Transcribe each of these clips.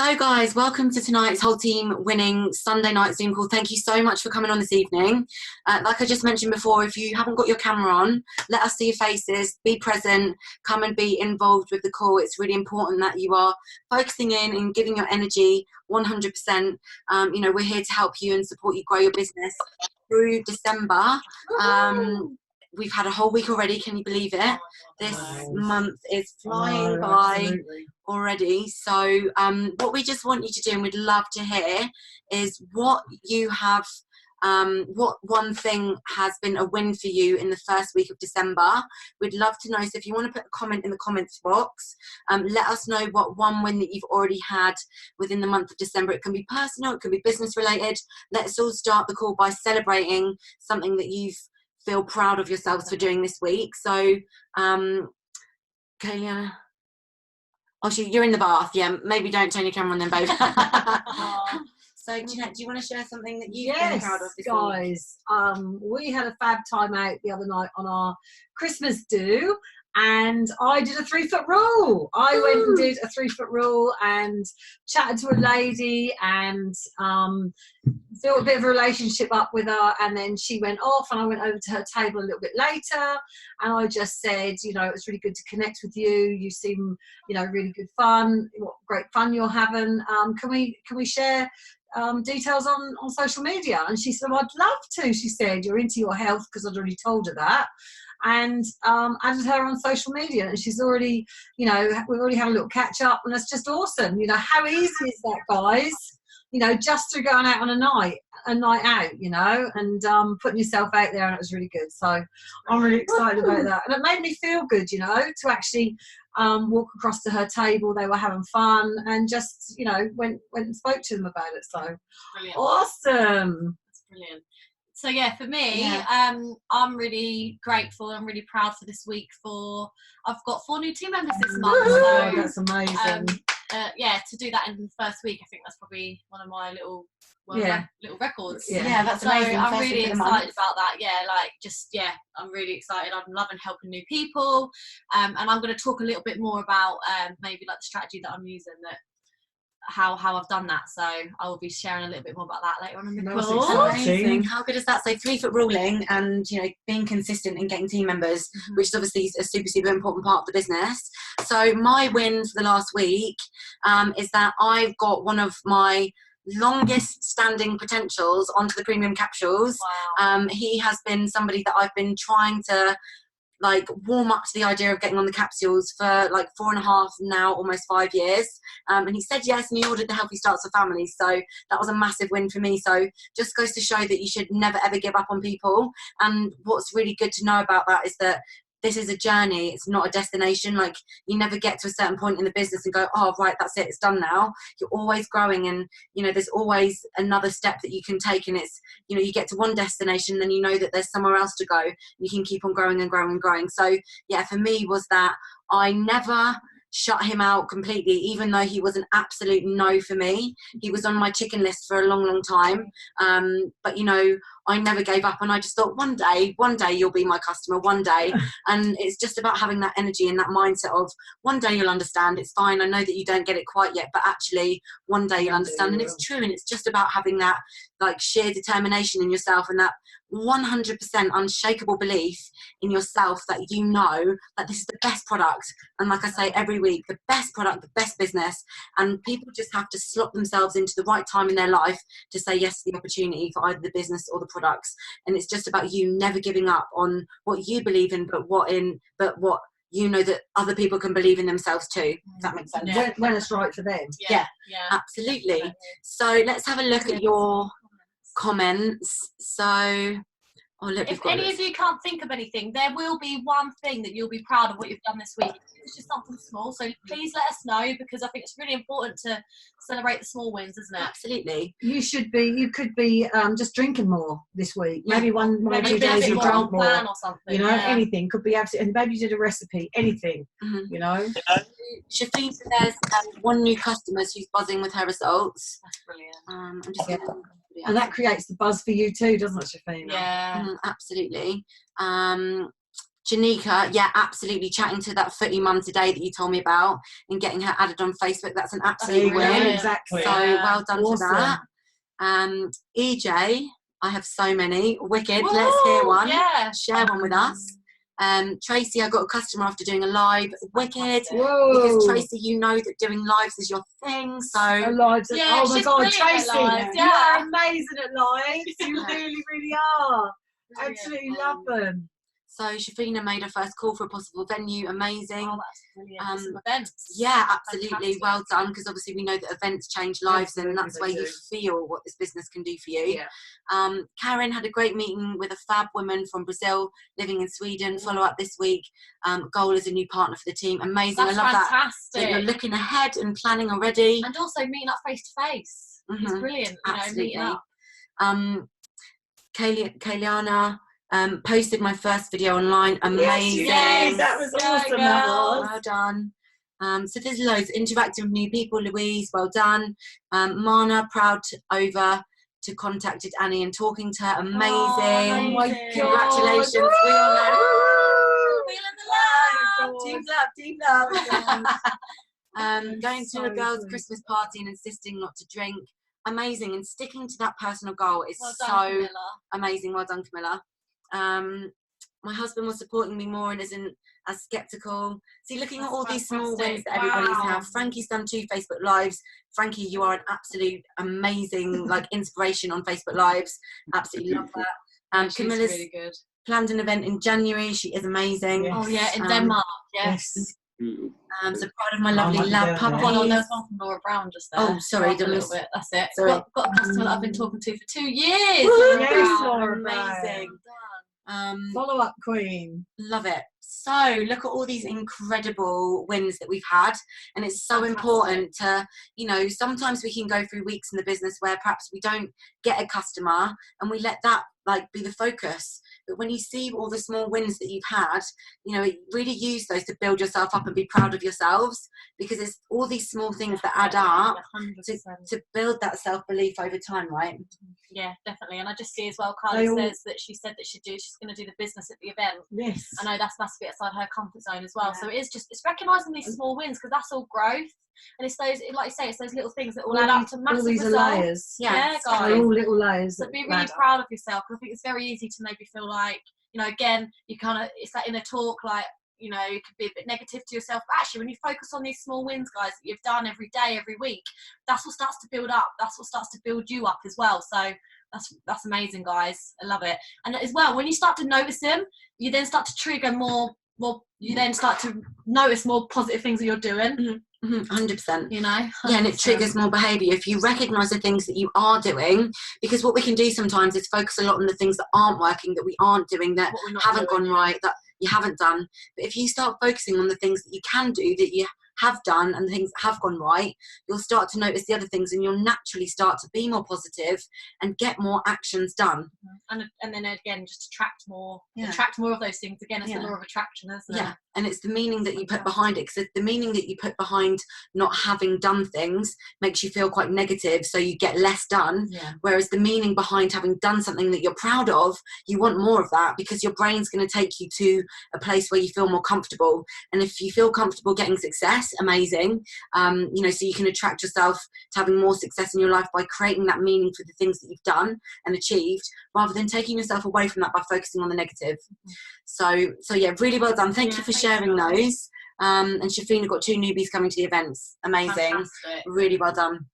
So guys, welcome to tonight's whole team winning Sunday night Zoom call. Thank you so much for coming on this evening. Like I just mentioned before, if you haven't got your camera on, let us see your faces, be present, come and be involved with the call. It's really important that you are focusing in and giving your energy 100%. We're here to help you and support you grow your business through December. We've had a whole week already, can you believe it? This month is flying by already. So what we just want you to do, and we'd love to hear, is what you have, what one thing has been a win for you in the first week of December. We'd love to know, so if you want to put a comment in the comments box, let us know what one win that you've already had within the month of December. It can be personal, it can be business related. Let's all start the call by celebrating something that you've feel proud of yourselves for doing this week. So Kayla, you're in the bath. Yeah, maybe don't turn your camera on then, babe. So Jeanette, do you want to share something that you've been proud of this guys week? We had a fab time out the other night on our Christmas do, and I did a 3-foot rule. I went and did a 3-foot rule and chatted to a lady and built a bit of a relationship up with her, and then she went off and I went over to her table a little bit later and I just said, it was really good to connect with you. You seem, really good fun. What great fun you're having. Can we share details on social media? And she said, I'd love to. She said, you're into your health, because I'd already told her that, and added her on social media, and she's already, we've already had a little catch up, and that's just awesome. How easy is that, guys? Just through going out on a night out, and putting yourself out there, and it was really good. So I'm really excited about that, and it made me feel good, to actually walk across to her table. They were having fun, and just went and spoke to them about it. So brilliant. Awesome. That's brilliant. So yeah, for me, I'm really grateful and really proud for this week. I've got 4 new team members this month. So that's amazing. To do that in the first week, I think that's probably one of my little records. Yeah, that's amazing. So I'm really excited about that. I'm really excited. I'm loving helping new people, and I'm going to talk a little bit more about maybe like the strategy that I'm using, how I've done that. So I will be sharing a little bit more about that later on in the call. Amazing. How good is that? So 3-foot ruling and being consistent in getting team members, which is obviously a super important part of the business. So my win for the last week is that I've got one of my longest standing potentials onto the premium capsules. Wow. He has been somebody that I've been trying to warm up to the idea of getting on the capsules for 4.5 now, almost 5 years, and he said yes, and he ordered the Healthy Starts for Families. So that was a massive win for me. So just goes to show that you should never ever give up on people. And what's really good to know about that is that this is a journey, it's not a destination. You never get to a certain point in the business and go, oh right, that's it, it's done now. You're always growing, and there's always another step that you can take, and it's you get to one destination, then that there's somewhere else to go. You can keep on growing and growing and growing. So yeah, for me was that I never shut him out completely, even though he was an absolute no for me. He was on my chicken list for a long time, but I never gave up, and I just thought one day you'll be my customer, one day. And it's just about having that energy and that mindset of one day you'll understand. It's fine, I know that you don't get it quite yet, but actually one day you'll understand. And it's true, and it's just about having that sheer determination in yourself, and that 100% unshakable belief in yourself that that this is the best product. And like I say every week, the best product, the best business, and people just have to slot themselves into the right time in their life to say yes to the opportunity for either the business or the products. And it's just about you never giving up on what you believe in, but what that other people can believe in themselves too. If that makes sense. When it's right for them. Yeah, absolutely. So let's have a look at your comments. So if any of you can't think of anything, there will be one thing that you'll be proud of what you've done this week. It's just something small, so please let us know, because I think it's really important to celebrate the small wins, isn't it? Absolutely. You could be just drinking more this week. Maybe one or 2 days you drunk more, or something. Anything could be absolutely. And maybe you did a recipe, anything. Shafeen said there's 1 new customer who's buzzing with her results. That's brilliant. I'm just and that creates the buzz for you too, doesn't it, Shafeen? Yeah. Absolutely. Janika, yeah, absolutely, chatting to that footy mum today that you told me about and getting her added on Facebook. That's an absolute win. Exactly. So well done for that. EJ, I have so many. Wicked. Woo! Let's hear one. Yeah. Share one with us. Tracy, I got a customer after doing a live. Wicked. Whoa. Because Tracy, you know that doing lives is your thing. So Lives. Yeah, Oh my she's God, brilliant at Tracy, lives, you yeah. are amazing at lives. You really, really are. Absolutely love them. So Shafina made her first call for a possible venue. Amazing. Oh, that's brilliant. Some events. Yeah, absolutely. Fantastic. Well done, because obviously we know that events change lives, Absolutely, and that's where you feel what this business can do for you. Yeah. Karen had a great meeting with a fab woman from Brazil living in Sweden. Follow up this week. Goal is a new partner for the team. Amazing. That's I love fantastic. that you're looking ahead and planning already. And also meeting up face to face. It's brilliant. Absolutely. Meeting up. Kayliana posted my first video online. Amazing. Yes, that was awesome. That was. Well done. So there's loads. Interacting with new people. Louise, well done. Mana, proud to contacted Annie and talking to her. Amazing. Oh my Congratulations. God. We all know. Feeling the love. Team love. Going to a girls' Christmas party and insisting not to drink. Amazing. And sticking to that personal goal is Well so done, Camilla. amazing. Well done, Camilla. My husband was supporting me more and isn't as skeptical. See, looking at all these small wins that everybody's have. Frankie's done 2 Facebook Lives. Frankie, you are an absolute amazing inspiration on Facebook Lives. Absolutely love that. Camilla's really good. planned an event in January. She is amazing. Yes. Oh yeah, in Denmark. Yes. So proud of my lovely lab puppies. Hold on, there was one from Laura Brown just there. Oh, sorry, a little bit. That's it. Sorry. Got a customer that I've been talking to for 2 years. Yes, Laura amazing. Follow up queen. Love it. So look at all these incredible wins that we've had, and it's so important to, sometimes we can go through weeks in the business where perhaps we don't get a customer and we let that be the focus. But when you see all the small wins that you've had, really use those to build yourself up and be proud of yourselves, because it's all these small things that add up to build that self-belief over time, right? Yeah, definitely. And I just see as well, Carly says that she said that she's going to do the business at the event. Yes. I know that's massively outside her comfort zone as well. Yeah. So it's recognising these small wins, because that's all growth. And it's those, like you say, it's those little things that all add up to massive results. Layers. Yeah, guys. They're all little layers. So be really proud of yourself. I think it's very easy to maybe feel like, again, you kind of, it's that inner talk, you could be a bit negative to yourself. But actually, when you focus on these small wins, guys, that you've done every day, every week, that's what starts to build up. That's what starts to build you up as well. So that's amazing, guys. I love it. And as well, when you start to notice them, you then start to trigger more, you then start to notice more positive things that you're doing. 100%. 100%. Yeah, and it triggers more behaviour if you recognise the things that you are doing, because what we can do sometimes is focus a lot on the things that aren't working, that we aren't doing, that haven't gone right, that you haven't done. But if you start focusing on the things that you can do, that you have done, and the things that have gone right, you'll start to notice the other things, and you'll naturally start to be more positive and get more actions done. And then again, just attract more of those things. Again, it's the law of attraction, isn't it? Yeah, and it's the meaning that you put behind it, because the meaning that you put behind not having done things makes you feel quite negative, so you get less done. Whereas the meaning behind having done something that you're proud of, you want more of that, because your brain's going to take you to a place where you feel more comfortable. And if you feel comfortable getting success, amazing. So you can attract yourself to having more success in your life by creating that meaning for the things that you've done and achieved, rather than taking yourself away from that by focusing on the negative. So yeah, really well done. Thank you for sharing those. And Shafina got 2 newbies coming to the events. Amazing. Fantastic. Really well done.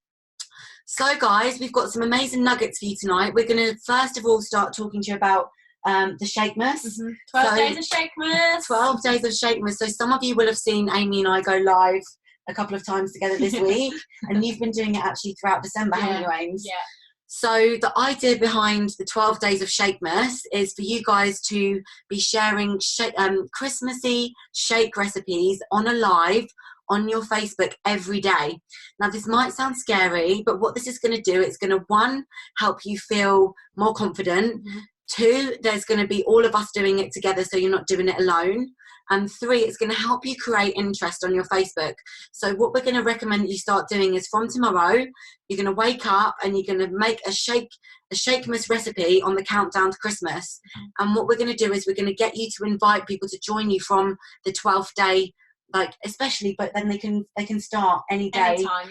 So guys, we've got some amazing nuggets for you tonight. We're going to first of all start talking to you about the Shakemas. 12 days of Shakemas. 12 days of Shakemas. So some of you will have seen Amy and I go live a couple of times together this week, and you've been doing it actually throughout December, haven't you, Ames? Yeah. So the idea behind the 12 days of Shakemas is for you guys to be sharing Christmassy shake recipes on a live on your Facebook every day. Now this might sound scary, but what this is going to do, it's going to, 1, help you feel more confident, 2, there's going to be all of us doing it together, so you're not doing it alone. And 3, it's going to help you create interest on your Facebook. So what we're going to recommend that you start doing is from tomorrow, you're going to wake up and you're going to make a shakemas recipe on the countdown to Christmas. And what we're going to do is we're going to get you to invite people to join you from the 12th day, like especially, but then they can start any day. Anytime,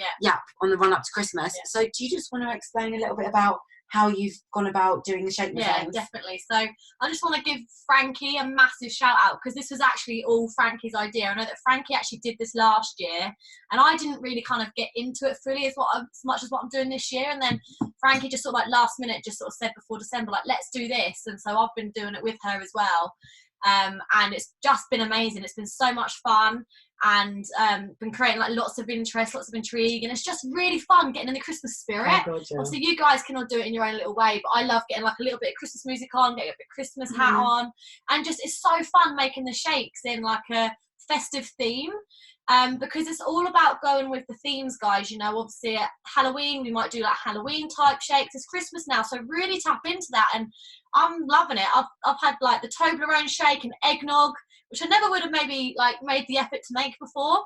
on the run up to Christmas. Yeah. So do you just want to explain a little bit about how you've gone about doing the shakemas? Yeah, definitely. So I just want to give Frankie a massive shout out, because this was actually all Frankie's idea. I know that Frankie actually did this last year, and I didn't really kind of get into it fully as much as what I'm doing this year. And then Frankie just sort of like last minute just sort of said before December, like, let's do this. And so I've been doing it with her as well. And it's just been amazing. It's been so much fun, and been creating like lots of interest, lots of intrigue, and it's just really fun getting in the Christmas spirit. Oh, God, yeah. Obviously you guys can all do it in your own little way, but I love getting like a little bit of Christmas music on, getting a bit of Christmas hat on, and just it's so fun making the shakes in like a festive theme. Because it's all about going with the themes, guys. You know, obviously at Halloween we might do like Halloween type shakes. It's Christmas now, so really tap into that, and I'm loving it. I've had like the Toblerone shake and eggnog, which I never would have maybe like made the effort to make before,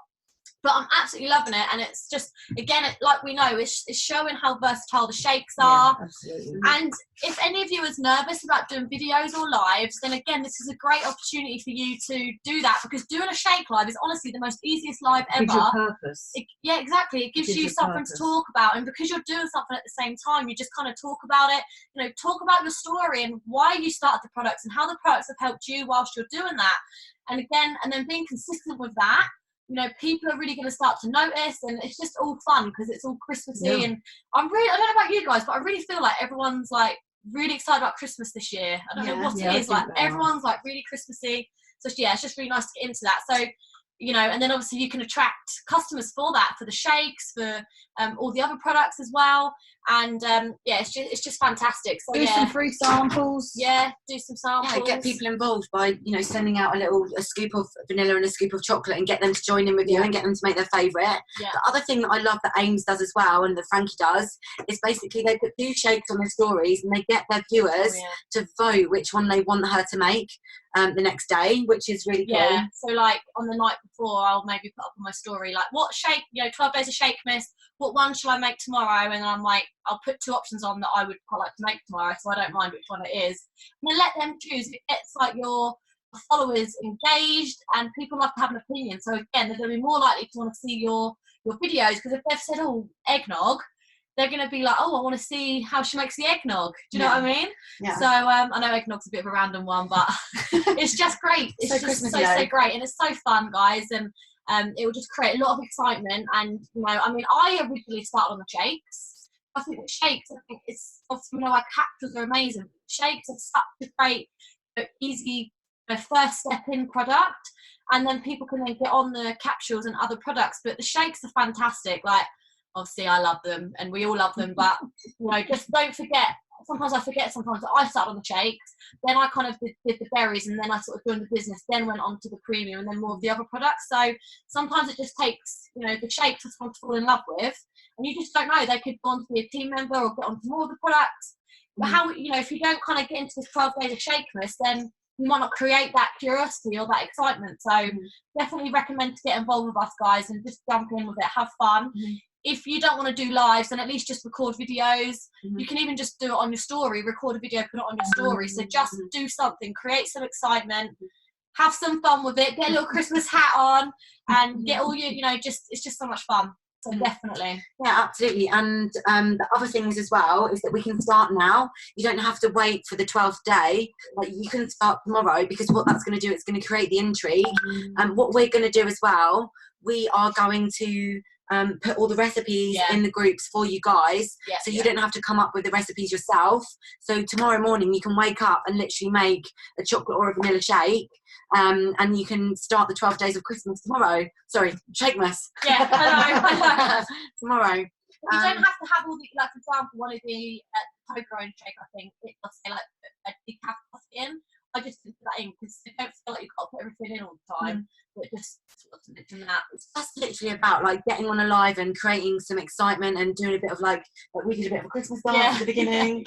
but I'm absolutely loving it. And it's just, again, like we know, it's showing how versatile the shakes are. Yeah, absolutely. And if any of you is nervous about doing videos or lives, then again, this is a great opportunity for you to do that, because doing a shake live is honestly the most easiest live ever. Gives you purpose. Yeah, exactly. It gives you something to talk about, and because you're doing something at the same time, you just kind of talk about it. You know, talk about your story and why you started the products and how the products have helped you whilst you're doing that. And again, and then being consistent with that, you know, people are really going to start to notice, and it's just all fun because it's all Christmassy. Yeah. And I don't know about you guys, but I really feel like everyone's like really excited about Christmas this year. I don't know what it is, like everyone's like really Christmassy. So yeah, it's just really nice to get into that. So, you know, and then obviously you can attract customers for that, for the shakes, for all the other products as well. And yeah, it's just fantastic. So do some free samples. Yeah, do some samples. Yeah, get people involved by, you know, sending out a scoop of vanilla and a scoop of chocolate, and get them to join in with you and get them to make their favourite. Yeah. The other thing that I love that Ames does as well, and that Frankie does, is basically they put 2 shakes on their stories, and they get their viewers to vote which one they want her to make the next day, which is really cool. Yeah, so like on the night before, I'll maybe put up on my story like, what shake, you know, 12 days of Shakemas, what one shall I make tomorrow? And I'm like, I'll put 2 options on that I would quite like to make tomorrow, so I don't mind which one it is. And then let them choose. It gets like your followers engaged, and people love to have an opinion. So again, they're going to be more likely to want to see your videos, because if they've said, oh, eggnog, they're going to be like, oh, I want to see how she makes the eggnog. Do you know what I mean? Yeah. So I know eggnog's a bit of a random one, but it's just great. It's so just so great, and it's so fun, guys. And it will just create a lot of excitement. And you know, I mean, I originally started on the shakes. I think with shakes, I think it's obviously, you know, our capsules are amazing. Shakes are such a great, easy first step in product, and then people can then get on the capsules and other products. But the shakes are fantastic. Like, obviously I love them and we all love them, but you know, just don't forget, sometimes I forget sometimes that I started on the shakes, then I kind of did the berries, and then I sort of joined the business, then went on to the premium, and then more of the other products. So sometimes it just takes, you know, the shakes for someone to fall in love with, and you just don't know, they could go on to be a team member or get on to more of the products. But how, you know, if you don't kind of get into this 12 days of Shakemas, then you might not create that curiosity or that excitement. So definitely recommend to get involved with us, guys, and just jump in with it, have fun. If you don't want to do lives, then at least just record videos. You can even just do it on your story, record a video, put it on your story. So just do something, create some excitement, have some fun with it, get a little Christmas hat on, and get all your, you know, just, it's just so much fun. So definitely. Yeah, absolutely. And the other things as well is that we can start now. You don't have to wait for the 12th day. Like, you can start tomorrow, because what that's going to do, it's going to create the intrigue. And what we're going to do as well, we are going to put all the recipes in the groups for you guys, so you don't have to come up with the recipes yourself. So tomorrow morning you can wake up and literally make a chocolate or a vanilla shake, and you can start the 12 days of Christmas tomorrow. Sorry, Shakemas. Yeah, I know. Tomorrow. You don't have to have all the, like, for example, one of the Toblerone shake, I think it does say like a decaf coffee in, I just put that in because I don't feel like you've got to put everything in all the time. But just sort of mention that. That's literally about like getting on a live and creating some excitement and doing a bit of like we did a bit of a Christmas dance at the beginning,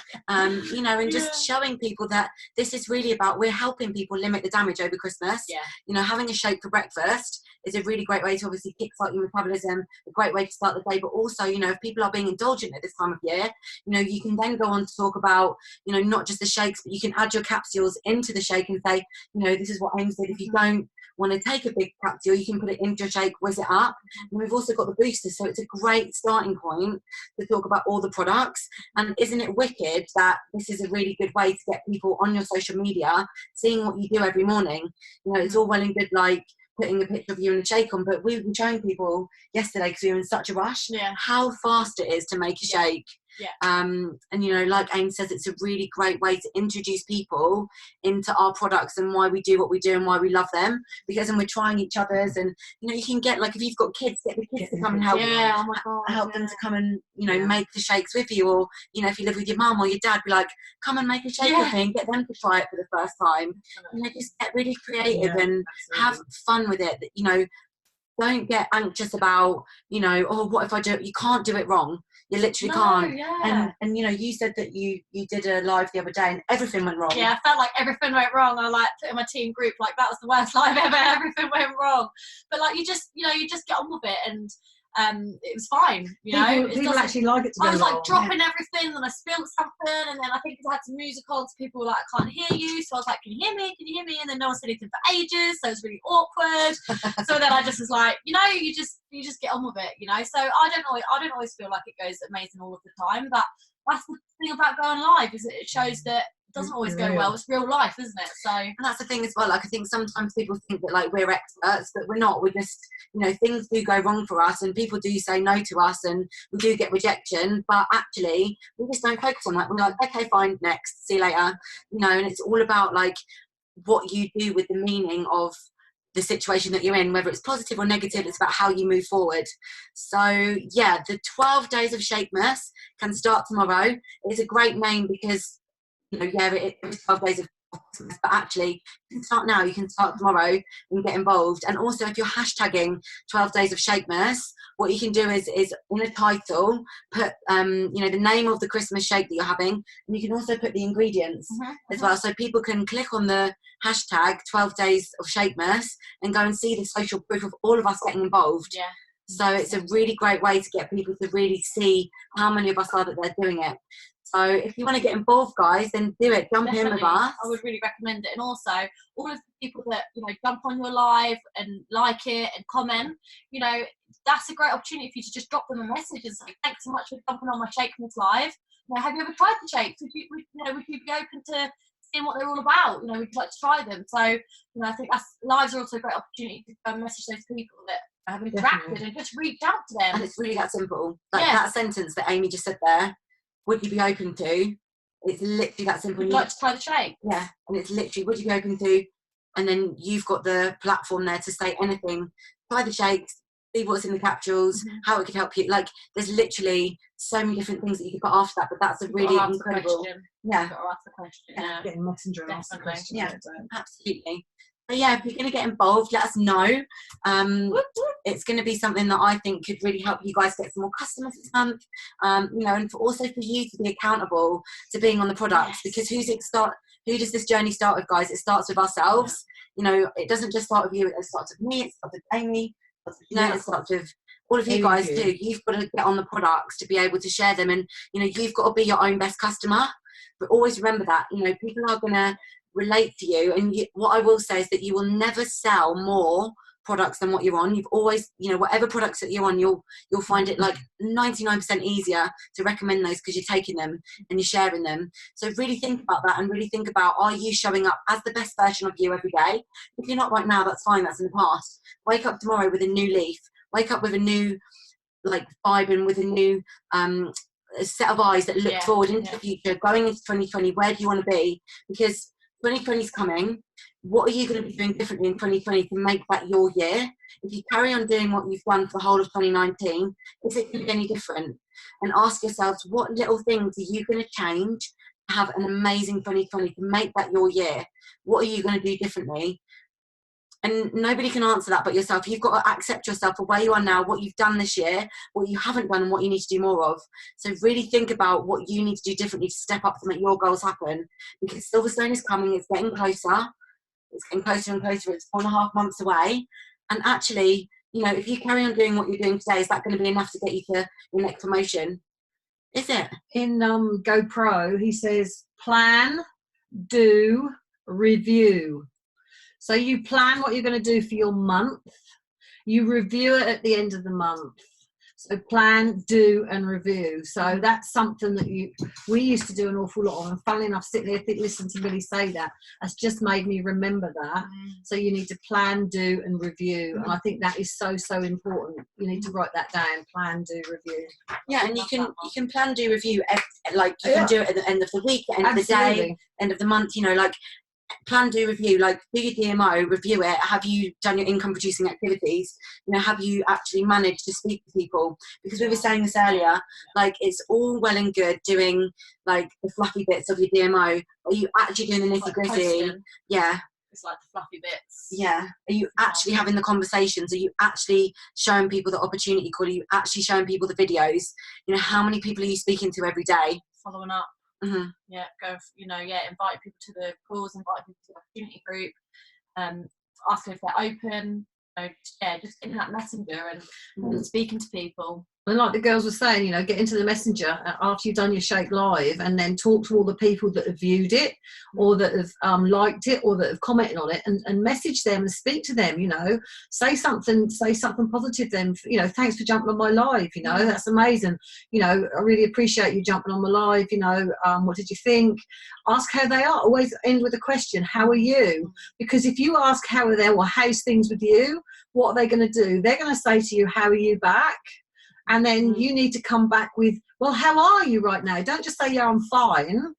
you know, and just showing people that this is really about we're helping people limit the damage over Christmas. You know, having a shake for breakfast is a really great way to obviously kickstart your metabolism, a great way to start the day, but also, you know, if people are being indulgent at this time of year, you know, you can then go on to talk about, you know, not just the shakes, but you can add your capsules into the shake and say, you know, this is what Amy said, if you don't want to take a big capsule, you can put it into your shake, whiz it up. And we've also got the boosters, so it's a great starting point to talk about all the products. And isn't it wicked that this is a really good way to get people on your social media seeing what you do every morning? You know, it's all well and good like putting a picture of you in a shake on, but we've been showing people yesterday because we were in such a rush how fast it is to make a shake. And you know, like Amy says, it's a really great way to introduce people into our products and why we do what we do and why we love them, because then we're trying each other's, and you know, you can get like if you've got kids, get the kids to come and help help them to come and, you know, make the shakes with you, or you know, if you live with your mum or your dad, be like, come and make a shake with me and get them to try it for the first time. You know, just get really creative and have fun with it. You know, don't get anxious about, you know, oh, what if I do it? You can't do it wrong. You literally can't. And you know, you said that you did a live the other day and everything went wrong. I felt like everything went wrong. I like put in my team group like that was the worst live ever. Everything went wrong. But like you just get on with it, and it was fine. You know, people actually like it to go I was wrong. like dropping everything, and I spilled something, and then I think I had some music on, so people were like, I can't hear you. So I was like, can you hear me? Can you hear me? And then no one said anything for ages, so it was really awkward. So then I just was like, you know, you just get on with it, you know. So I don't always feel like it goes amazing all of the time, but that's the thing about going live, is it shows that it doesn't always go well. It's real life, isn't it? So, and that's the thing as well. Like I think sometimes people think that like we're experts, but we're not. We're just, you know, things do go wrong for us, and people do say no to us, and we do get rejection. But actually, we just don't focus on that. We're like, okay, fine, next, see you later. You know, and it's all about like what you do with the meaning of the situation that you're in, whether it's positive or negative. It's about how you move forward. So yeah, the 12 days of Shakemas can start tomorrow. It's a great name because, you know, it's 12 days of Christmas, but actually you can start now, you can start tomorrow and get involved. And also if you're hashtagging 12 days of Shakemas, what you can do is in a title put you know, the name of the Christmas shake that you're having, and you can also put the ingredients as well, so people can click on the hashtag 12 days of Shakemas and go and see the social proof of all of us getting involved. So it's a really great way to get people to really see how many of us are that they're doing it. So if you want to get involved, guys, then do it. Jump in with us. I would really recommend it. And also, all of the people that, you know, jump on your live and like it and comment, you know, that's a great opportunity for you to just drop them a message and say, thanks so much for jumping on my Shakemas live. You know, have you ever tried the shakes? Would you be open to seeing what they're all about? You know, would you like to try them? So, you know, I think lives are also a great opportunity to message those people that have interacted and just reach out to them. And it's really that simple. Like that sentence that Amy just said there, would you be open to? It's literally that simple. Would you like to try the shake? Yeah, and it's literally, would you be open to? And then you've got the platform there to say anything. Try the shakes, see what's in the capsules, how it could help you. Like, there's literally so many different things that you could put after that, but that's a really incredible. Yeah. You've got to ask the question. Get in Messenger and ask the question. Yeah, absolutely. But yeah, if you're going to get involved, let us know. It's going to be something that I think could really help you guys get some more customers this month. You know, and also for you to be accountable to being on the products, because who does this journey start with, guys? It starts with ourselves. You know, it doesn't just start with you. It starts with me. It starts with Amy. It starts with all of you guys too. You've got to get on the products to be able to share them, and you know, you've got to be your own best customer. But always remember that, you know, people are going to relate to you, and what I will say is that you will never sell more products than what you're on. You've always, you know, whatever products that you're on, you'll find it like 99% easier to recommend those because you're taking them and you're sharing them. So really think about that, and really think about, are you showing up as the best version of you every day? If you're not right now, that's fine, that's in the past. Wake up tomorrow with a new leaf. Wake up with a new like vibe and with a new a set of eyes that look forward into the future, going into 2020. Where do you want to be? Because 2020 is coming. What are you going to be doing differently in 2020 to make that your year? If you carry on doing what you've done for the whole of 2019, is it going to be any different? And ask yourselves, what little things are you going to change to have an amazing 2020, to make that your year. What are you going to do differently? And nobody can answer that but yourself. You've got to accept yourself for where you are now, what you've done this year, what you haven't done, and what you need to do more of. So really think about what you need to do differently to step up to make your goals happen. Because Silverstone is coming, it's getting closer. It's getting closer and closer. It's 4.5 months away. And actually, you know, if you carry on doing what you're doing today, is that going to be enough to get you to your next promotion? Is it? In GoPro, he says, plan, do, review. So you plan what you're going to do for your month. You review it at the end of the month. So plan, do, and review. So that's something that we used to do an awful lot of. And funnily enough, sitting there, listen to Billy say that, has just made me remember that. So you need to plan, do, and review. And I think that is so, so important. You need to write that down. Plan, do, review. Yeah, and you can plan, do, review. Like you can do it at the end of the week, end of the day, end of the month. You know, like. Plan, do, review, like do your DMO, review it. Have you done your income producing activities? You know, have you actually managed to speak to people? Because we were saying this earlier, like it's all well and good doing like the fluffy bits of your DMO. Are you actually doing the nitty gritty? Like yeah. It's like the fluffy bits. Yeah. Are you actually having the conversations? Are you actually showing people the opportunity call? Are you actually showing people the videos? You know, how many people are you speaking to every day? Following up. Mm-hmm. Yeah, invite people to the calls, invite people to the opportunity group, ask them if they're open, just getting that messenger and speaking to people. And like the girls were saying, you know, get into the messenger after you've done your Shake Live and then talk to all the people that have viewed it or that have liked it or that have commented on it and message them and speak to them, you know, say something positive then, you know, thanks for jumping on my live, you know, that's amazing. You know, I really appreciate you jumping on my live, you know, what did you think? Ask how they are. Always end with a question, how are you? Because if you ask how are they or how's things with you, what are they going to do? They're going to say to you, how are you back? And then you need to come back with, well, how are you right now? Don't just say, yeah, I'm fine.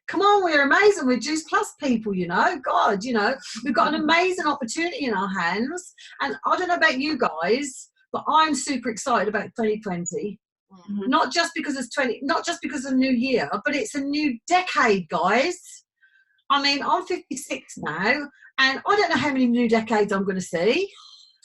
Come on, we're amazing. We're Juice Plus people, you know. God, you know, we've got an amazing opportunity in our hands. And I don't know about you guys, but I'm super excited about 2020. Mm-hmm. Not just because of New Year, but it's a new decade, guys. I mean, I'm 56 now, and I don't know how many new decades I'm going to see.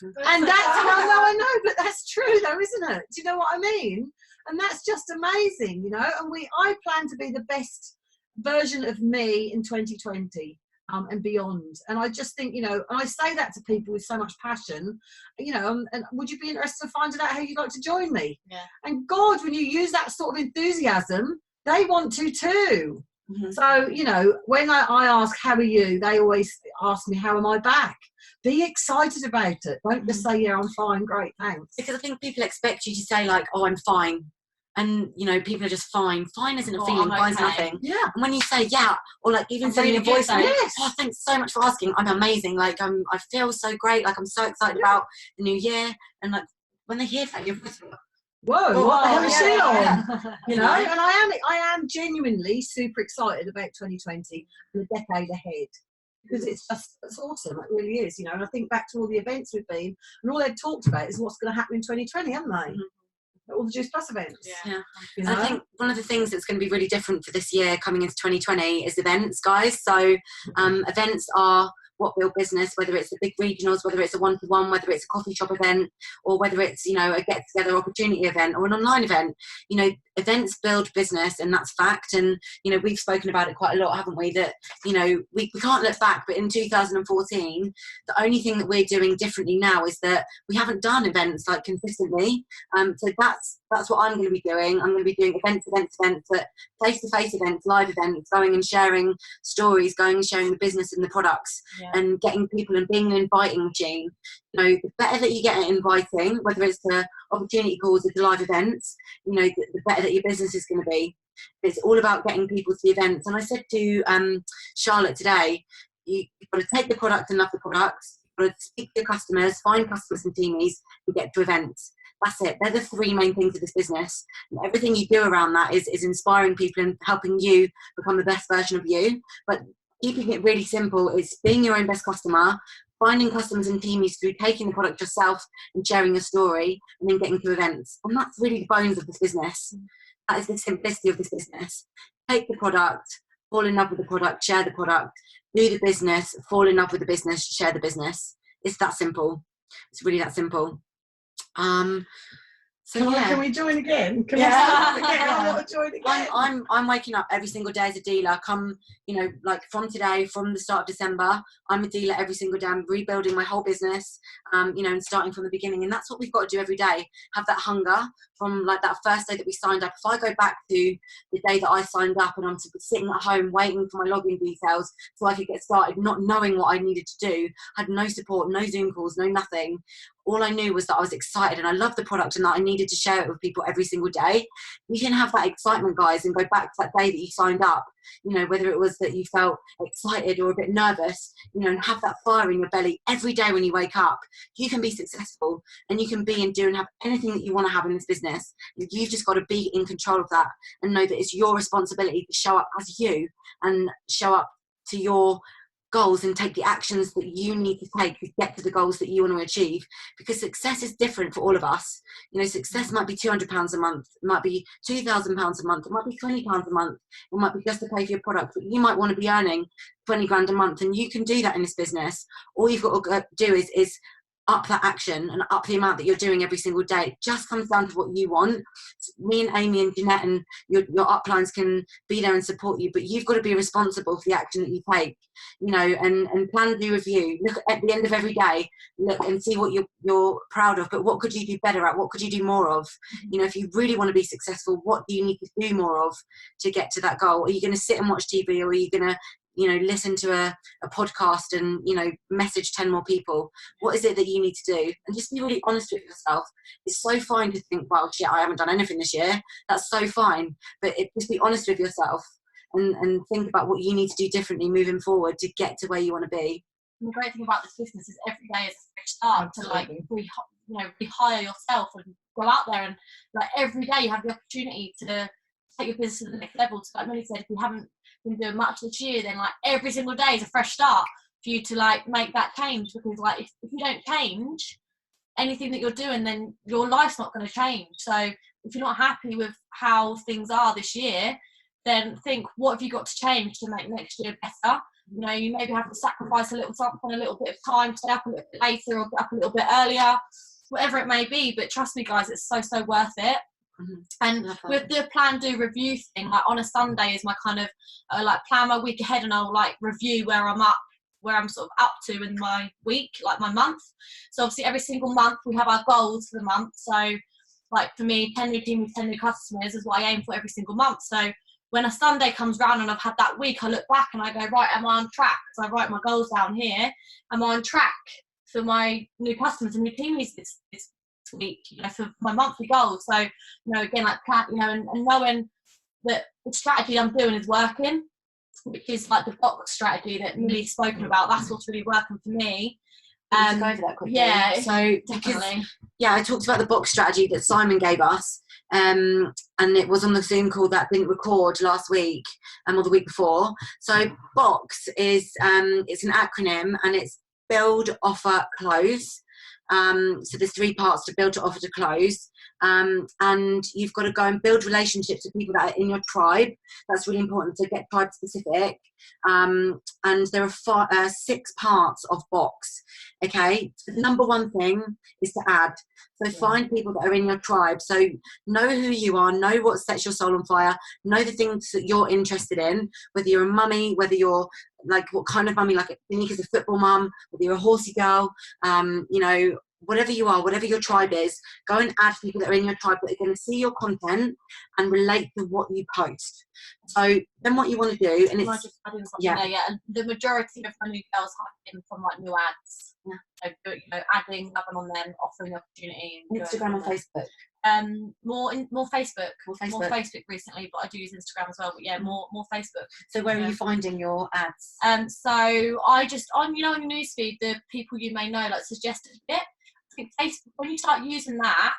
And that's I know, but that's true though, isn't it? Do you know what I mean? And that's just amazing, you know. And I plan to be the best version of me in 2020 and beyond. And I just think, you know, and I say that to people with so much passion, you know. And would you be interested in finding out how you'd like to join me? Yeah. And God, when you use that sort of enthusiasm, they want to too. Mm-hmm. So, you know, when I ask, how are you? They always ask me, how am I back? Be excited about it. Don't just say, yeah, I'm fine, great, thanks. Because I think people expect you to say like, oh, I'm fine. And, you know, people are just fine. Fine isn't a feeling, fine's nothing. Yeah. And when you say, yeah, or like even sending a voice note, yes. oh, thanks so much for asking. I'm amazing. Like, I feel so great. Like, I'm so excited about the new year. And like, when they hear that, you're whoa, what the hell is she on? Yeah. You know, and I am genuinely super excited about 2020 and the decade ahead. Because it's awesome, it really is, you know. And I think back to all the events we've been, and all they've talked about is what's going to happen in 2020, haven't they? Mm-hmm. All the Juice Plus events. Yeah. You know? I think one of the things that's going to be really different for this year coming into 2020 is events, guys. So events are what build business, whether it's the big regionals, whether it's a one-to-one, whether it's a coffee shop event, or whether it's, you know, a get-together opportunity event or an online event. You know, events build business, and that's fact. And, you know, we've spoken about it quite a lot, haven't we? That, you know, we can't look back, but in 2014, the only thing that we're doing differently now is that we haven't done events like consistently. So that's what I'm going to be doing. I'm going to be doing events, but face-to-face events, live events, going and sharing stories, going and sharing the business and the products, and getting people and being an inviting machine. You know, the better that you get at inviting, whether it's to opportunity calls or to live events, you know, the better that your business is going to be. It's all about getting people to the events. And I said to Charlotte today, you've got to take the product and love the product. You've got to speak to your customers, find customers and teamies, and get to events. That's it. They're the three main things of this business. And everything you do around that is inspiring people and helping you become the best version of you. But keeping it really simple is being your own best customer, finding customers and teamies through taking the product yourself and sharing your story, and then getting to events. And that's really the bones of this business. That is the simplicity of this business. Take the product, fall in love with the product, share the product, do the business, fall in love with the business, share the business. It's that simple. It's really that simple. So Can we join again? Can Yeah. I want to join again? I'm waking up every single day as a dealer. Like from today, from the start of December, I'm a dealer every single day. I'm rebuilding my whole business, and starting from the beginning. And that's what we've got to do every day. Have that hunger from like that first day that we signed up. If I go back to the day that I signed up and I'm sitting at home waiting for my login details so I could get started, not knowing what I needed to do, had no support, no Zoom calls, no nothing. All I knew was that I was excited and I loved the product and that I needed to share it with people every single day. You can have that excitement, guys, and go back to that day that you signed up, whether it was that you felt excited or a bit nervous, and have that fire in your belly every day when you wake up. You can be successful and you can be and do and have anything that you want to have in this business. You've just got to be in control of that and know that it's your responsibility to show up as you and show up to your goals and take the actions that you need to take to get to the goals that you want to achieve, because success is different for all of us. Success might be £200 a month, it might be £2,000 a month, it might be £20 a month, it might be just to pay for your product, but you might want to be earning 20 grand a month, and you can do that in this business. All you've got to do is up that action and up the amount that you're doing every single day. It just comes down to what you want. Me and Amy and Jeanette and your uplines can be there and support you, but you've got to be responsible for the action that you take, and plan to review. Look at the end of every day, look and see what you're proud of, but what could you do better at? What could you do more of? If you really want to be successful, what do you need to do more of to get to that goal? Are you going to sit and watch TV, or are you going to listen to a podcast and message 10 more people? What is it that you need to do? And just be really honest with yourself. It's so fine to think, well, shit, I haven't done anything this year. That's so fine, but just be honest with yourself and think about what you need to do differently moving forward to get to where you want to be. And the great thing about this business is every day is a fresh start. Absolutely. To rehire yourself and go out there, and every day you have the opportunity to take your business to the next level. So like Millie said, if you haven't been doing much this year, then every single day is a fresh start for you to make that change, because if you don't change anything that you're doing, then your life's not going to change. So if you're not happy with how things are this year, then think, what have you got to change to make next year better? You maybe have to sacrifice a little something, a little bit of time, stay up a little bit later or get up a little bit earlier, whatever it may be. But trust me, guys, it's so worth it. And with the plan, do, review thing, on a Sunday is my kind of plan my week ahead, and I'll review where I'm sort of up to in my week, my month. So obviously every single month we have our goals for the month. So for me, 10 new teams, 10 new customers is what I aim for every single month. So when a Sunday comes round and I've had that week, I look back and I go, right, am I on track? So I write my goals down here. Am I on track for my new customers and new teams this week, for my monthly goals? So, again, plan, and knowing that the strategy I'm doing is working, which is the box strategy that Millie's spoken about. That's what's really working for me. To go over that quickly. Yeah, so definitely. I talked about the box strategy that Simon gave us, and it was on the Zoom call that didn't record last week or the week before. So box is it's an acronym, and it's build, offer, close. So there's 3 parts: to build, to offer, to close. And you've got to go and build relationships with people that are in your tribe. That's really important to get tribe specific. And there are 6 parts of box. Okay, so the number one thing is to add. So find people that are in your tribe. So know who you are, know what sets your soul on fire, know the things that you're interested in, whether you're a mummy, whether you're what kind of mummy, Anika's a football mum, whether you're a horsey girl, whatever you are, whatever your tribe is, go and add people that are in your tribe that are going to see your content and relate to what you post. So then what you want to do, and it's and the majority of my new girls have been from new ads. So adding, loving on them, offering the opportunity. Instagram and Facebook. More Facebook. More Facebook recently, but I do use Instagram as well. But more Facebook. So where are you finding your ads? So I just on your newsfeed, the people you may know suggested a bit. I think Facebook, when you start using that,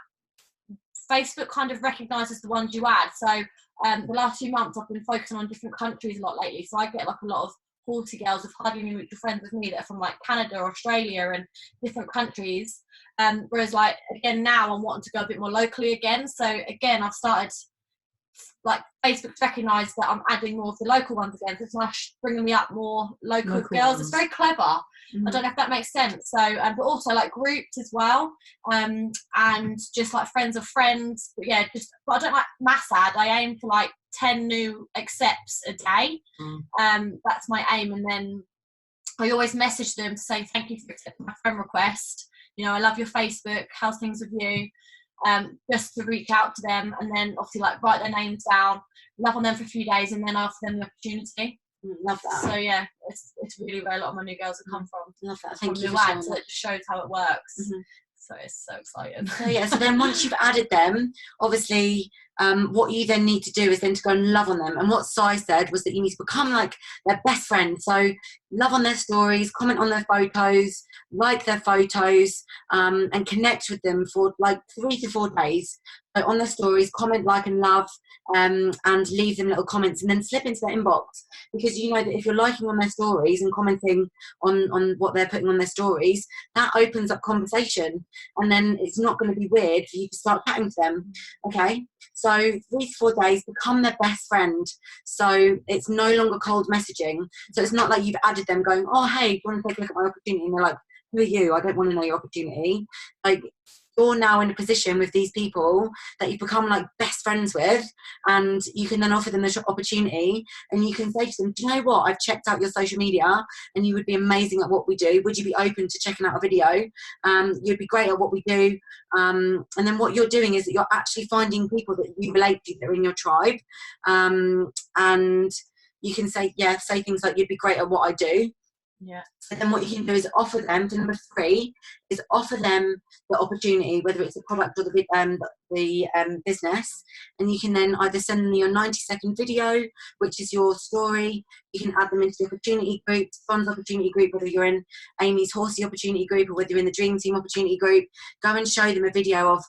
Facebook kind of recognises the ones you add. So the last few months I've been focusing on different countries a lot lately. So I get a lot of horsey girls of hardly any mutual friends with me that are from Canada, Australia, and different countries. Whereas again now I'm wanting to go a bit more locally again. So again I've started like Facebook's recognised that I'm adding more of the local ones again, so it's now bringing me up more local girls. It's very clever. I don't know if that makes sense. So, but also like groups as well, and just like friends of friends. But yeah, but I don't like mass ad. I aim for like 10 new accepts a day. That's my aim, and then I always message them to say thank you for accepting my friend request. You know, I love your Facebook. How's things with you? Just to reach out to them, and then obviously like write their names down, love on them for a few days, and then offer them the opportunity. Love that. So yeah, it's really where a lot of my new girls have come from. Love that. Thank you new for ads, so it just shows how it works. So it's so exciting. So yeah, so then once you've added them, obviously what you then need to do is then to go and love on them. And what Si said was that you need to become like their best friend. So love on their stories, comment on their photos, like their photos, and connect with them for like 3 to 4 days. So on their stories, comment, like, and love, and leave them little comments, and then slip into their inbox, because you know that if you're liking on their stories and commenting on what they're putting on their stories, that opens up conversation, and then it's not going to be weird for you to start chatting to them. Okay, so 3 to 4 days, become their best friend. So it's no longer cold messaging. So it's not like you've added them going, oh hey, do you want to take a look at my opportunity? And they're like, who are you? I don't want to know your opportunity. Like, you're now in a position with these people that you've become like best friends with, and you can then offer them the opportunity, and you can say to them, do you know what, I've checked out your social media and you would be amazing at what we do. Would you be open to checking out a video? You'd be great at what we do. And then what you're doing is that you're actually finding people that you relate to that are in your tribe, and you can say things like, you'd be great at what I do. Yeah. So then what you can do is offer them, to number 3, is offer them the opportunity, whether it's a product or the business, and you can then either send them your 90-second video, which is your story. You can add them into the opportunity group, Spon's opportunity group, whether you're in Amy's Horsey opportunity group or whether you're in the Dream Team opportunity group. Go and show them a video of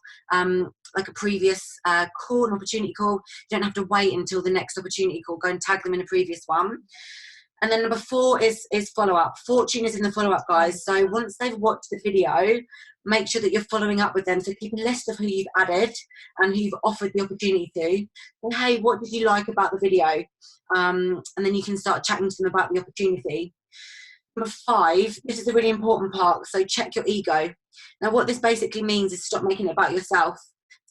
like a previous call, an opportunity call. You don't have to wait until the next opportunity call. Go and tag them in a previous one. And then number 4 is follow-up. Fortune is in the follow-up, guys. So once they've watched the video, make sure that you're following up with them. So keep a list of who you've added and who you've offered the opportunity to. And hey, what did you like about the video? And then you can start chatting to them about the opportunity. Number 5, this is a really important part. So check your ego. Now, what this basically means is stop making it about yourself.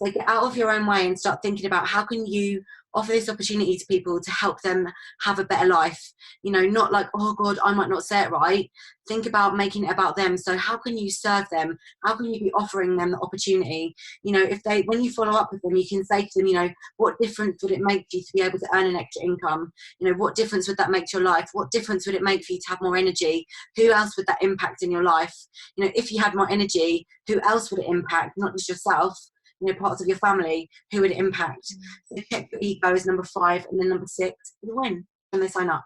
So get out of your own way and start thinking about how can you offer this opportunity to people to help them have a better life. You know, not like, oh God, I might not say it right. Think about making it about them. So how can you serve them? How can you be offering them the opportunity? You know, when you follow up with them, you can say to them, you know, what difference would it make for you to be able to earn an extra income? You know, what difference would that make to your life? What difference would it make for you to have more energy? Who else would that impact in your life? You know, if you had more energy, who else would it impact? Not just yourself. You know, parts of your family, who would it impact? So check your ego is number 5, and then number 6 is the win when they sign up.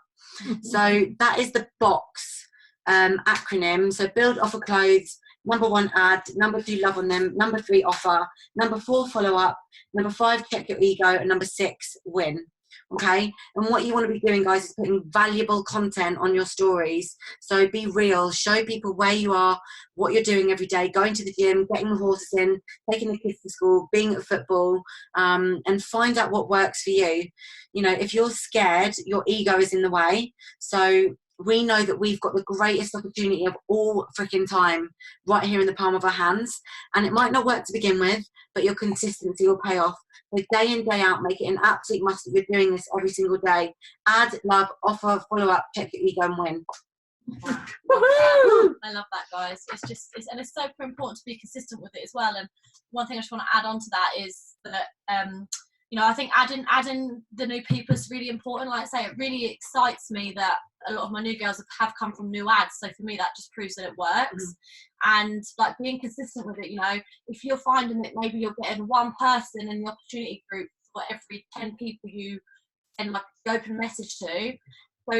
So that is the BOX acronym. So build, offer, clothes. Number 1, add. Number 2, love on them. Number 3, offer. Number 4, follow up. Number 5, check your ego. And number 6, win. Okay, and what you want to be doing, guys, is putting valuable content on your stories. So be real, show people where you are, what you're doing every day, going to the gym, getting the horses in, taking the kids to school, being at football, and find out what works for you. You know, if you're scared, your ego is in the way. So we know that we've got the greatest opportunity of all freaking time right here in the palm of our hands, and it might not work to begin with, but your consistency will pay off. So day in, day out, make it an absolute must that you're doing this every single day. Add, love, offer, follow up, check your ego, and win. I love that, guys. And it's super important to be consistent with it as well. And one thing I just want to add on to that is that you know, I think adding the new people is really important. Like I say, it really excites me that a lot of my new girls have come from new ads. So for me, that just proves that it works. And like being consistent with it, you know, if you're finding that maybe you're getting one person in the opportunity group for every 10 people you send like the open message to. So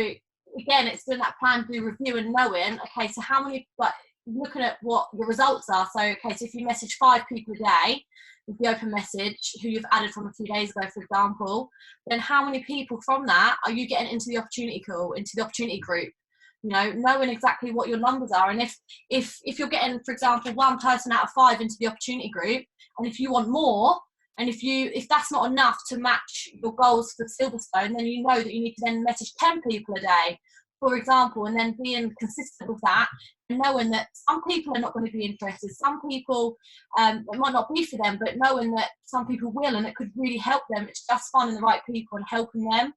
again, it's doing that plan, do review and knowing, okay, so how many, like looking at what the results are. So, okay, so if you message 5 people a day with the open message who you've added from a few days ago, for example, then how many people from that are you getting into the opportunity call, into the opportunity group? You know, knowing exactly what your numbers are. And if you're getting, for example, 1 person out of 5 into the opportunity group, and if you want more, And if that's not enough to match your goals for Silverstone, then you know that you need to then message 10 people a day, for example, and then being consistent with that, and knowing that some people are not going to be interested, some people, it might not be for them, but knowing that some people will, and it could really help them. It's just finding the right people and helping them,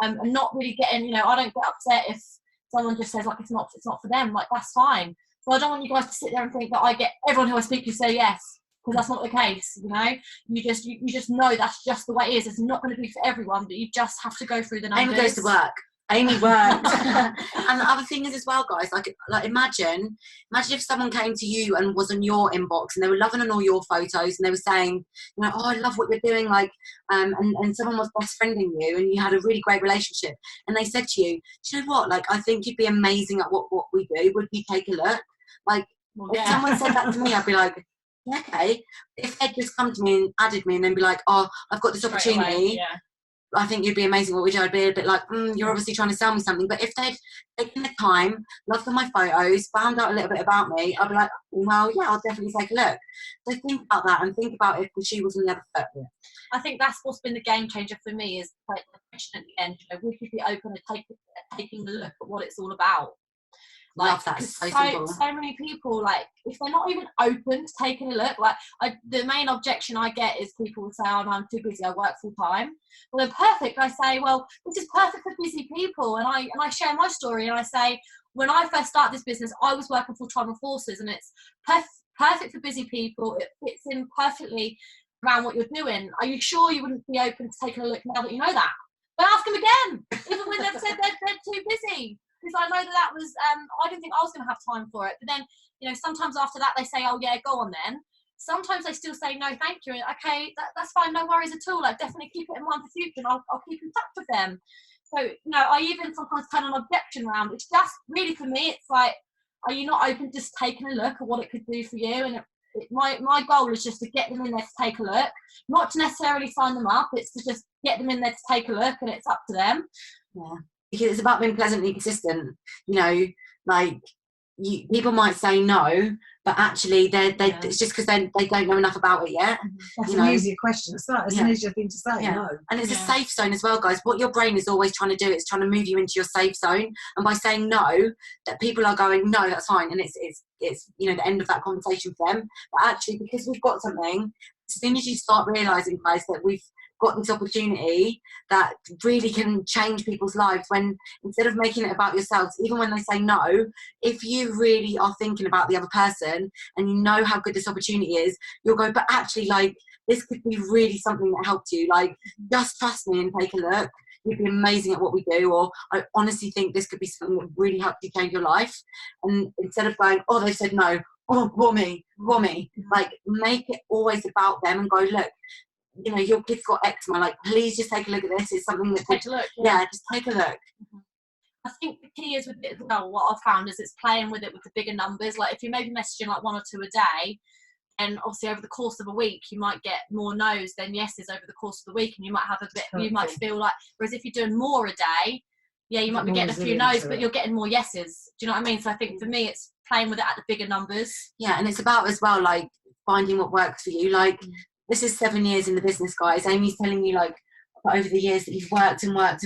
and not really getting, you know, I don't get upset if someone just says, like, it's not for them, like, that's fine. So I don't want you guys to sit there and think that I get everyone who I speak to say yes, because that's not the case, you know. You just know that's just the way it is. It's not going to be for everyone, but you just have to go through the numbers. Amy goes to work. Amy works. And the other thing is as well, guys, like imagine if someone came to you and was on your inbox and they were loving on all your photos and they were saying, you know, oh, I love what you're doing, like, and someone was best friending you and you had a really great relationship, and they said to you, do you know what, like, I think you'd be amazing at what we do, would you take a look? Like, if someone said that to me, I'd be like, okay. If they'd just come to me and added me and then be like, oh, I've got this opportunity, I think you'd be amazing what we do, I'd be a bit like, you're obviously trying to sell me something. But if they'd taken the time, loved my photos, found out a little bit about me, I'd be like, well, yeah, I'll definitely take a look. So think about that, and think about if the shoe was on the other foot. I think that's what's been the game changer for me, is like the question at the end, you know, would you be open to taking a look at what it's all about? Like, love that. So many people, like, if they're not even open to taking a look, like, the main objection I get is people will say, oh, no, I'm too busy, I work full time. Well, they're perfect. I say, well, this is perfect for busy people, and I share my story, and I say, when I first started this business, I was working full time with horses, and it's perfect for busy people. It fits in perfectly around what you're doing. Are you sure you wouldn't be open to taking a look now that you know that? But ask them again, even when they've said they're too busy. Because I know that was, I didn't think I was going to have time for it. But then, you know, sometimes after that they say, oh yeah, go on then. Sometimes they still say, no, thank you. Okay, that's fine, no worries at all. Like, definitely keep it in mind for future, and I'll keep in touch with them. So, you know, I even sometimes turn an objection around, which just really, for me, it's like, are you not open to just taking a look at what it could do for you? And my goal is just to get them in there to take a look, not to necessarily sign them up. It's to just get them in there to take a look, and it's up to them. Yeah. Because it's about being pleasantly consistent, you know, like, people might say no, but actually it's just because they don't know enough about it yet. That's an easier question to start. It's an easier thing to say, no. And it's a safe zone as well, guys. What your brain is always trying to do is trying to move you into your safe zone, and by saying no, that people are going, no, that's fine, and it's you know, the end of that conversation for them. But actually, because we've got something, as soon as you start realising, guys, that we've got this opportunity that really can change people's lives, when instead of making it about yourselves, even when they say no, if you really are thinking about the other person and you know how good this opportunity is, you'll go, but actually, like, this could be really something that helped you, like, just trust me and take a look, you'd be amazing at what we do, or I honestly think this could be something that really helped you change your life. And instead of going, oh, they said no, oh, what me, like, make it always about them and go, look, you know, your kid's got eczema, like, please just take a look at this. It's something that take a look. Yeah, just take a look. I think the key is with it as well, what I've found is it's playing with it with the bigger numbers. Like, if you're maybe messaging like 1 or 2 a day, and obviously over the course of a week you might get more no's than yeses over the course of the week, and you might have a bit, you might feel like, whereas if you're doing more a day, yeah, you might be getting a few no's, but you're getting more yeses. Do you know what I mean? So I think for me it's playing with it at the bigger numbers. Yeah, and it's about as well, like, finding what works for you. Like, this is 7 years in the business, guys. Amy's telling you, like, over the years that you've worked and like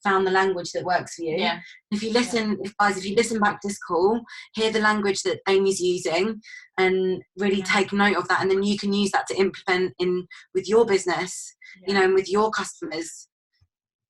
found the language that works for you. Yeah. If you listen, if you listen back to this call, hear the language that Amy's using and really take note of that, and then you can use that to implement in with your business, you know, and with your customers.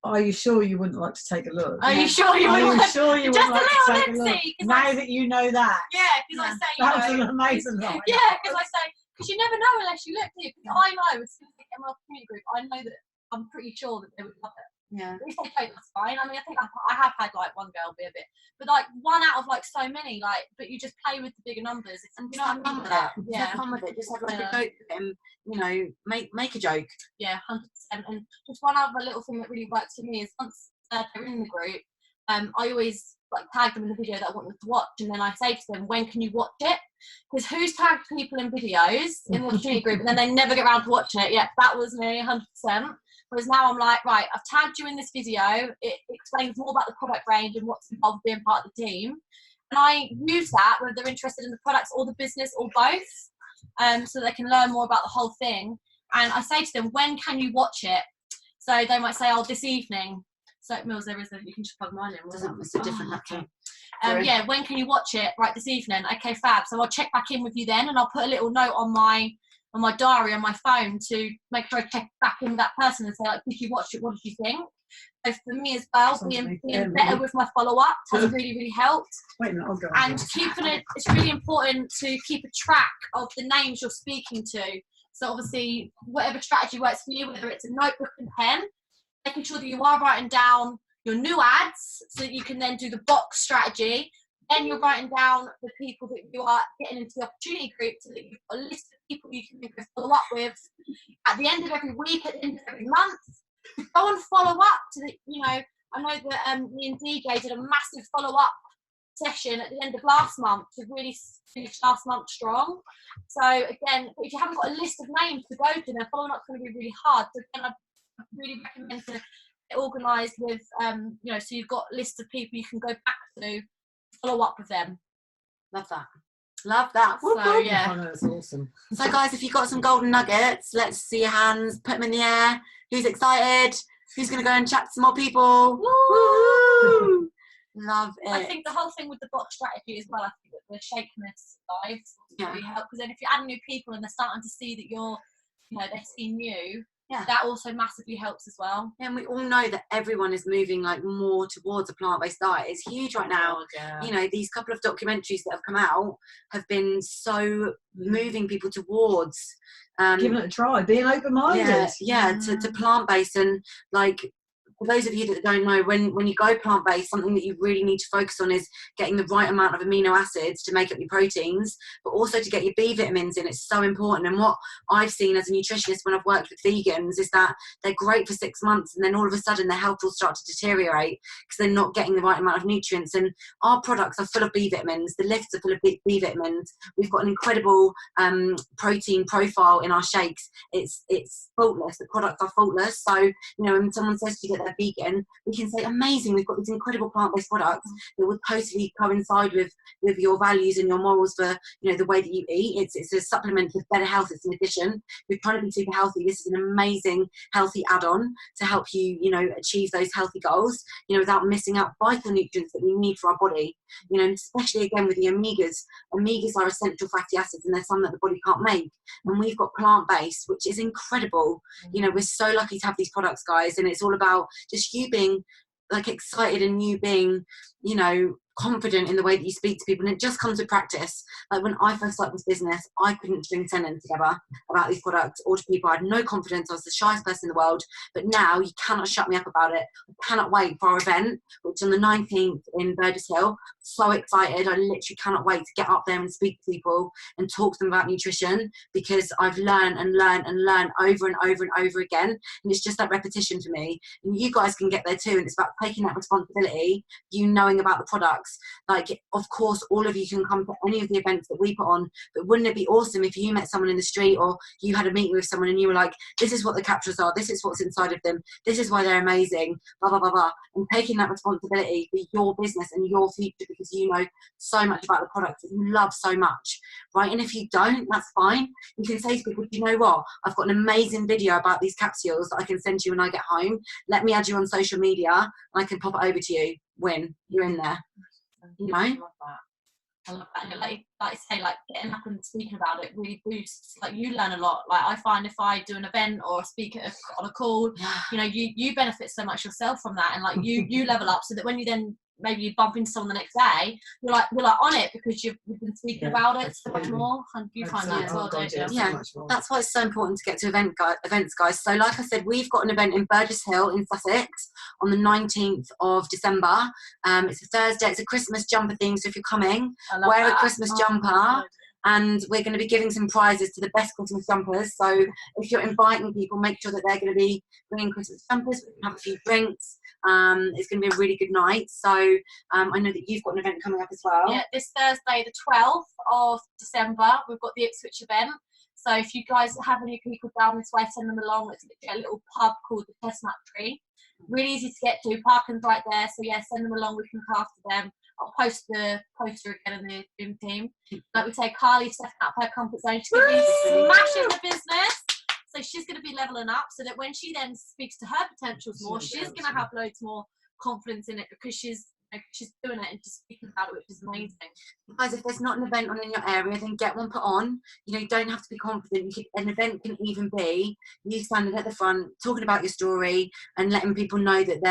Are you sure you wouldn't like to take a look? Are you sure you wouldn't like to take a look? Now that you know that. Yeah, because I say, that was an amazing line. Yeah, because I say, because you never know unless you look, do you? Because I know, as soon as they get my community group, I know that I'm pretty sure that they would love it. Yeah. If they don't, that's fine. I mean, I think I have had like one girl be a bit, but like 1 out of like so many, like, but you just play with the bigger numbers. And you know, have fun with it. Yeah. Have fun with it. Just have like a joke with them, you know, make a joke. Yeah, 100%. And just one other little thing that really works for me is once they're in the group, I always like tag them in the video that I want them to watch, and then I say to them, when can you watch it? Because who's tagged people in videos in the community group and then they never get around to watch it? Yeah, that was me, 100%. Whereas now I'm like, right, I've tagged you in this video, it explains more about the product range and what's involved with being part of the team, and I use that whether they're interested in the products or the business or both. so they can learn more about the whole thing. And I say to them, when can you watch it? So they might say, oh, this evening. So Mills, you can just plug mine in. It's a different laptop. Yeah, when can you watch it? Right, this evening. Okay, fab. So I'll check back in with you then, and I'll put a little note on my diary on my phone to make sure I check back in with that person and say, like, did you watch it? What did you think? So for me as well, being better with my follow-up has really, really helped. Wait a minute, I'll go. And keeping it, it's really important to keep a track of the names you're speaking to. So obviously, whatever strategy works for you, whether it's a notebook and pen, making sure that you are writing down your new ads so that you can then do the box strategy. Then you're writing down the people that you are getting into the opportunity group so that you've got a list of people you can follow up with at the end of every week, at the end of every month. Go and follow up to the, I know that me and DJ did a massive follow-up session at the end of last month to really finish last month strong. So again, if you haven't got a list of names to go to, then following up is going to be really hard. So again, I really recommend to get organised with, so you've got lists of people you can go back to, follow up with them. Love that. So yeah, oh, no, that's awesome. So guys, if you've got some golden nuggets, let's see your hands. Put them in the air. Who's excited? Who's going to go and chat to some more people? Woo! Love it. I think the whole thing with the box strategy as well, I think that the shakiness lives really help, because then if you're adding new people and they're starting to see that you're, they're seeing you, that also massively helps as well. And we all know that everyone is moving like more towards a plant-based diet. It's huge right now. These couple of documentaries that have come out have been so moving people towards giving it a try, being open-minded. To plant-based. And like, for those of you that don't know, when you go plant-based, something that you really need to focus on is getting the right amount of amino acids to make up your proteins, but also to get your B vitamins in. It's so important. And what I've seen as a nutritionist when I've worked with vegans is that they're great for 6 months, and then all of a sudden their health will start to deteriorate because they're not getting the right amount of nutrients. And our products are full of B vitamins. The lifts are full of B vitamins. We've got an incredible protein profile in our shakes. It's faultless. The products are faultless. So, when someone says to you that they're vegan, we can say, amazing, we've got these incredible plant-based products that will totally coincide with your values and your morals for the way that you eat. It's a supplement for better health. It's an addition. We're trying to be super healthy. This is an amazing healthy add-on to help you achieve those healthy goals without missing out vital nutrients that we need for our body, especially again with the omegas are essential fatty acids, and there's some that the body can't make, and we've got plant-based, which is incredible. We're so lucky to have these products, guys, and it's all about just you being like excited and you being confident in the way that you speak to people, and it just comes with practice. Like when I first started this business, I couldn't string a sentence together about these products or to people. I had no confidence. I was the shyest person in the world, but now you cannot shut me up about it. I cannot wait for our event, which is on the 19th in Burgess Hill. So excited. I literally cannot wait to get up there and speak to people and talk to them about nutrition, because I've learned and learned and learned over and over and over again, and it's just that repetition for me. And you guys can get there too, and it's about taking that responsibility, knowing about the product. Like, of course, all of you can come to any of the events that we put on, but wouldn't it be awesome if you met someone in the street, or you had a meeting with someone and you were like, this is what the capsules are, this is what's inside of them, this is why they're amazing, blah, blah, blah, blah, and taking that responsibility for your business and your future, because you know so much about the products that you love so much, right? And if you don't, that's fine. You can say to people, you know what, I've got an amazing video about these capsules that I can send you when I get home. Let me add you on social media and I can pop it over to you. Win. You're in there. I love that. Like I say, like getting up and speaking about it really boosts. Like you learn a lot. Like I find if I do an event or speak on a call, you benefit so much yourself from that, and like you level up, so that when you then maybe you bump into someone the next day, you're like on it because you've been speaking about it so much more, and you find that as well, don't you? Yeah, that's why it's so important to get to events, guys. So like I said, we've got an event in Burgess Hill in Sussex on the 19th of December. It's a Thursday. It's a Christmas jumper theme, so if you're coming, wear a Christmas jumper. And we're going to be giving some prizes to the best Christmas jumpers. So if you're inviting people, make sure that they're going to be bringing Christmas jumpers. We can have a few drinks. It's going to be a really good night. So I know that you've got an event coming up as well. Yeah, this Thursday, the 12th of December, we've got the Ipswich event. So if you guys have any people down this way, send them along. It's a little pub called the Chestnut Tree. Really easy to get to. Parking's right there. So yeah, send them along. We can look after them. I'll post the poster again in the Zoom team. Like we say, Carly's stepping out of her comfort zone. She's going to be smashing the business. So she's going to be leveling up so that when she then speaks to her potentials more, she's going to have loads more confidence in it because she's doing it and just speaking about it, which is amazing. Guys, if there's not an event on in your area, then get one put on. You know, you don't have to be confident. An event can even be you standing at the front, talking about your story and letting people know that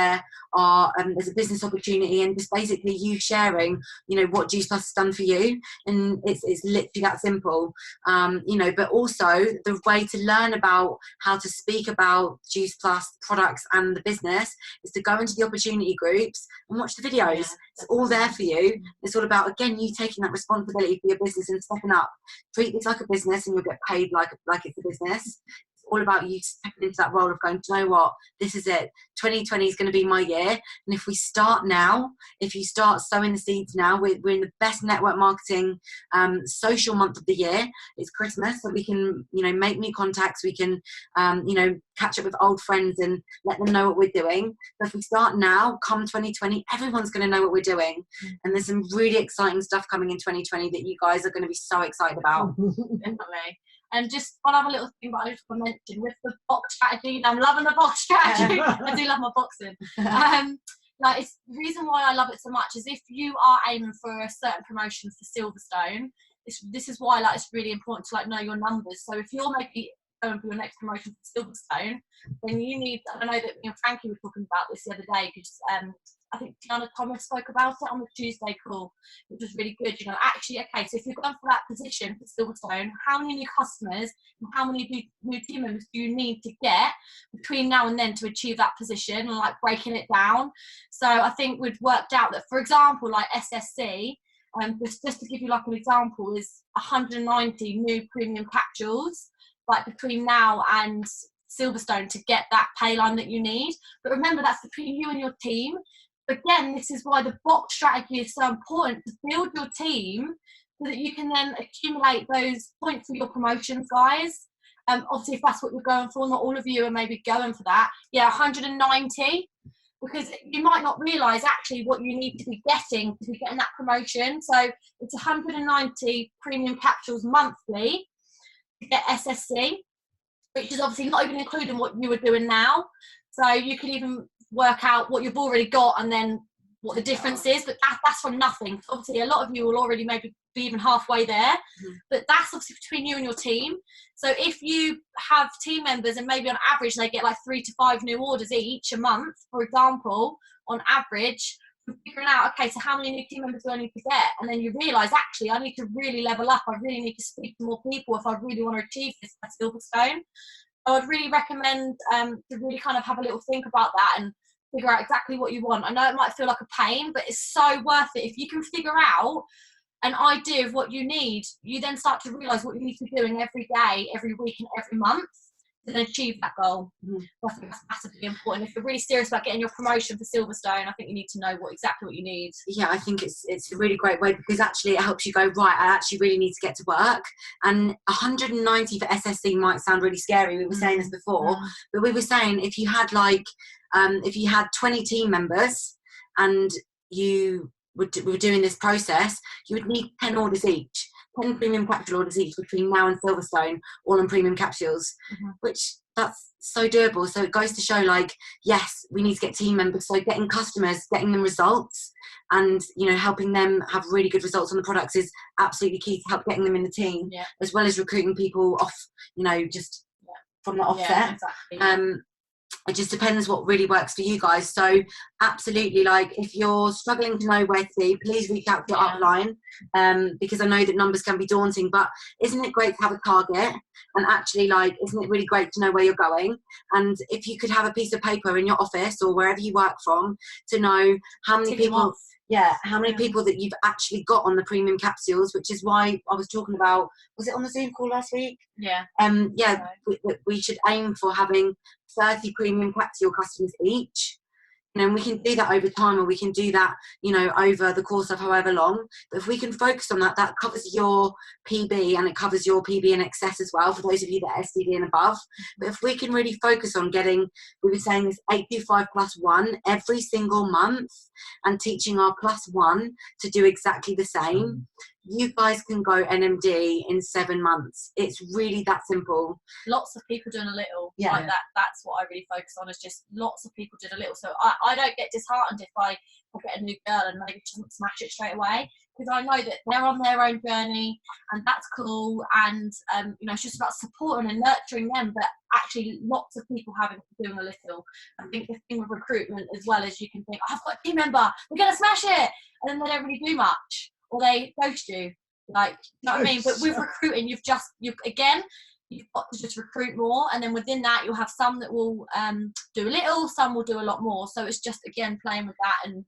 there's a business opportunity, and just basically you sharing, you know, what Juice Plus has done for you. And it's literally that simple. You know, but also the way to learn about how to speak about Juice Plus products and the business is to go into the opportunity groups and watch the videos. It's all there for you. It's all about, again, you taking that responsibility for your business and stepping up. Treat this like a business and you'll get paid like it's a business. It's all about you stepping into that role of going, do you know what, this is it. 2020 is going to be my year. And if we start now, if you start sowing the seeds now, we're in the best network marketing social month of the year. It's Christmas, so we can, you know, make new contacts. We can, you know, catch up with old friends and let them know what we're doing. So if we start now, come 2020, everyone's going to know what we're doing. And there's some really exciting stuff coming in 2020 that you guys are going to be so excited about. Definitely. And just one other little thing that I just want to mention with the box strategy. I'm loving the box strategy. I do love my boxing. Like, it's the reason why I love it so much is if you are aiming for a certain promotion for Silverstone, this is why, like, it's really important to, like, know your numbers. So if you're maybe going for your next promotion for Silverstone, then you need, I know that me and Frankie were talking about this the other day because I think Tiana Thomas spoke about it on the Tuesday call, which was really good. You know, actually, okay, so if you're going for that position for Silverstone, how many new customers and how many new team members do you need to get between now and then to achieve that position, and like breaking it down? So I think we've worked out that, for example, like SSC, just to give you like an example, is 190 new premium capsules, like between now and Silverstone to get that pay line that you need. But remember, that's between you and your team. Again, this is why the box strategy is so important, to build your team so that you can then accumulate those points for your promotions, guys. Obviously, if that's what you're going for, not all of you are maybe going for that. Yeah, 190, because you might not realise actually what you need to be getting that promotion. So it's 190 premium capsules monthly to get SSC, which is obviously not even including what you were doing now. So you could even work out what you've already got and then what the difference is, but that's from nothing. Obviously, a lot of you will already maybe be even halfway there, but that's obviously between you and your team. So if you have team members and maybe on average they get like 3 to 5 new orders each a month, for example, on average, you're figuring out, okay, so how many new team members do I need to get? And then you realise, actually, I need to really level up. I really need to speak to more people if I really want to achieve this at Silverstone. I would really recommend to really kind of have a little think about that and figure out exactly what you want. I know it might feel like a pain, but it's so worth it. If you can figure out an idea of what you need, you then start to realise what you need to be doing every day, every week and every month to then achieve that goal. I think that's massively important. If you're really serious about getting your promotion for Silverstone, I think you need to know exactly what you need. Yeah, I think it's a really great way, because actually it helps you go, right, I actually really need to get to work. And 190 for SSC might sound really scary. We were saying this before, but we were saying if you had like, if you had 20 team members and you were doing this process, you would need 10 orders each. 10 premium capsule orders each between now and Silverstone, all on premium capsules, which that's so doable. So it goes to show, like, yes, we need to get team members. So getting customers, getting them results, and, you know, helping them have really good results on the products is absolutely key to help getting them in the team, as well as recruiting people off, you know, just from the offset. Exactly. It just depends what really works for you guys. So absolutely, like, if you're struggling to know where to be, please reach out to your upline, because I know that numbers can be daunting, but isn't it great to have a target? And actually, like, isn't it really great to know where you're going? And if you could have a piece of paper in your office or wherever you work from to know how many people, how many people that you've actually got on the premium capsules, which is why I was talking about, was it on the Zoom call last week? We should aim for having 30 premium capsule customers each, And we can do that over time, or we can do that, over the course of however long. But if we can focus on that, that covers your PB, and it covers your PB in excess as well, for those of you that are STD and above. But if we can really focus on getting, we were saying this 825+1 every single month, and teaching our +1 to do exactly the same, you guys can go NMD in 7 months. It's really that simple. Lots of people doing a little, yeah. Like that. That's what I really focus on, is just lots of people doing a little. So I don't get disheartened if I get a new girl and maybe she doesn't smash it straight away, because I know that they're on their own journey, and that's cool. And it's just about supporting and nurturing them. But actually, lots of people doing a little. I think the thing with recruitment as well is, you can think, I've got a team member, we're gonna smash it, and then they don't really do much, or they ghost you. Like, you know what I mean? But with recruiting, you've got to just recruit more, and then within that you'll have some that will do a little, some will do a lot more. So it's just, again, playing with that and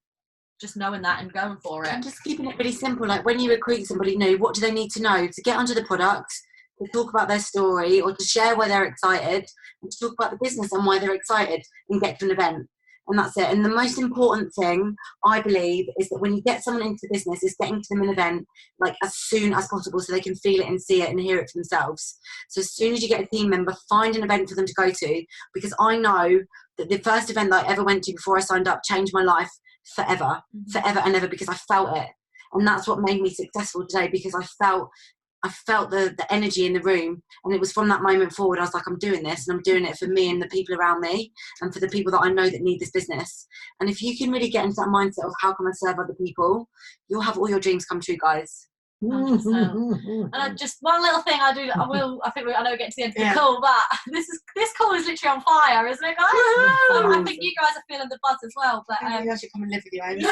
just knowing that and going for it. And just keeping it really simple. Like, when you recruit somebody new, what do they need to know to get onto the product, to talk about their story, or to share why they're excited, and to talk about the business and why they're excited, and get to an event. And that's it. And the most important thing, I believe, is that when you get someone into the business, is getting to them an event like as soon as possible, so they can feel it and see it and hear it for themselves. So as soon as you get a team member, find an event for them to go to, because I know that the first event that I ever went to before I signed up changed my life forever and ever, because I felt it. And that's what made me successful today, because I felt the energy in the room, and it was from that moment forward I was like, I'm doing this, and I'm doing it for me and the people around me, and for the people that I know that need this business. And if you can really get into that mindset of how can I serve other people, you'll have all your dreams come true, guys. 100%. And just one little thing I think I know we're getting to the end of the call, but this call is literally on fire, isn't it, guys? I think you guys are feeling the buzz as well. But maybe I should come and live with you, Amy.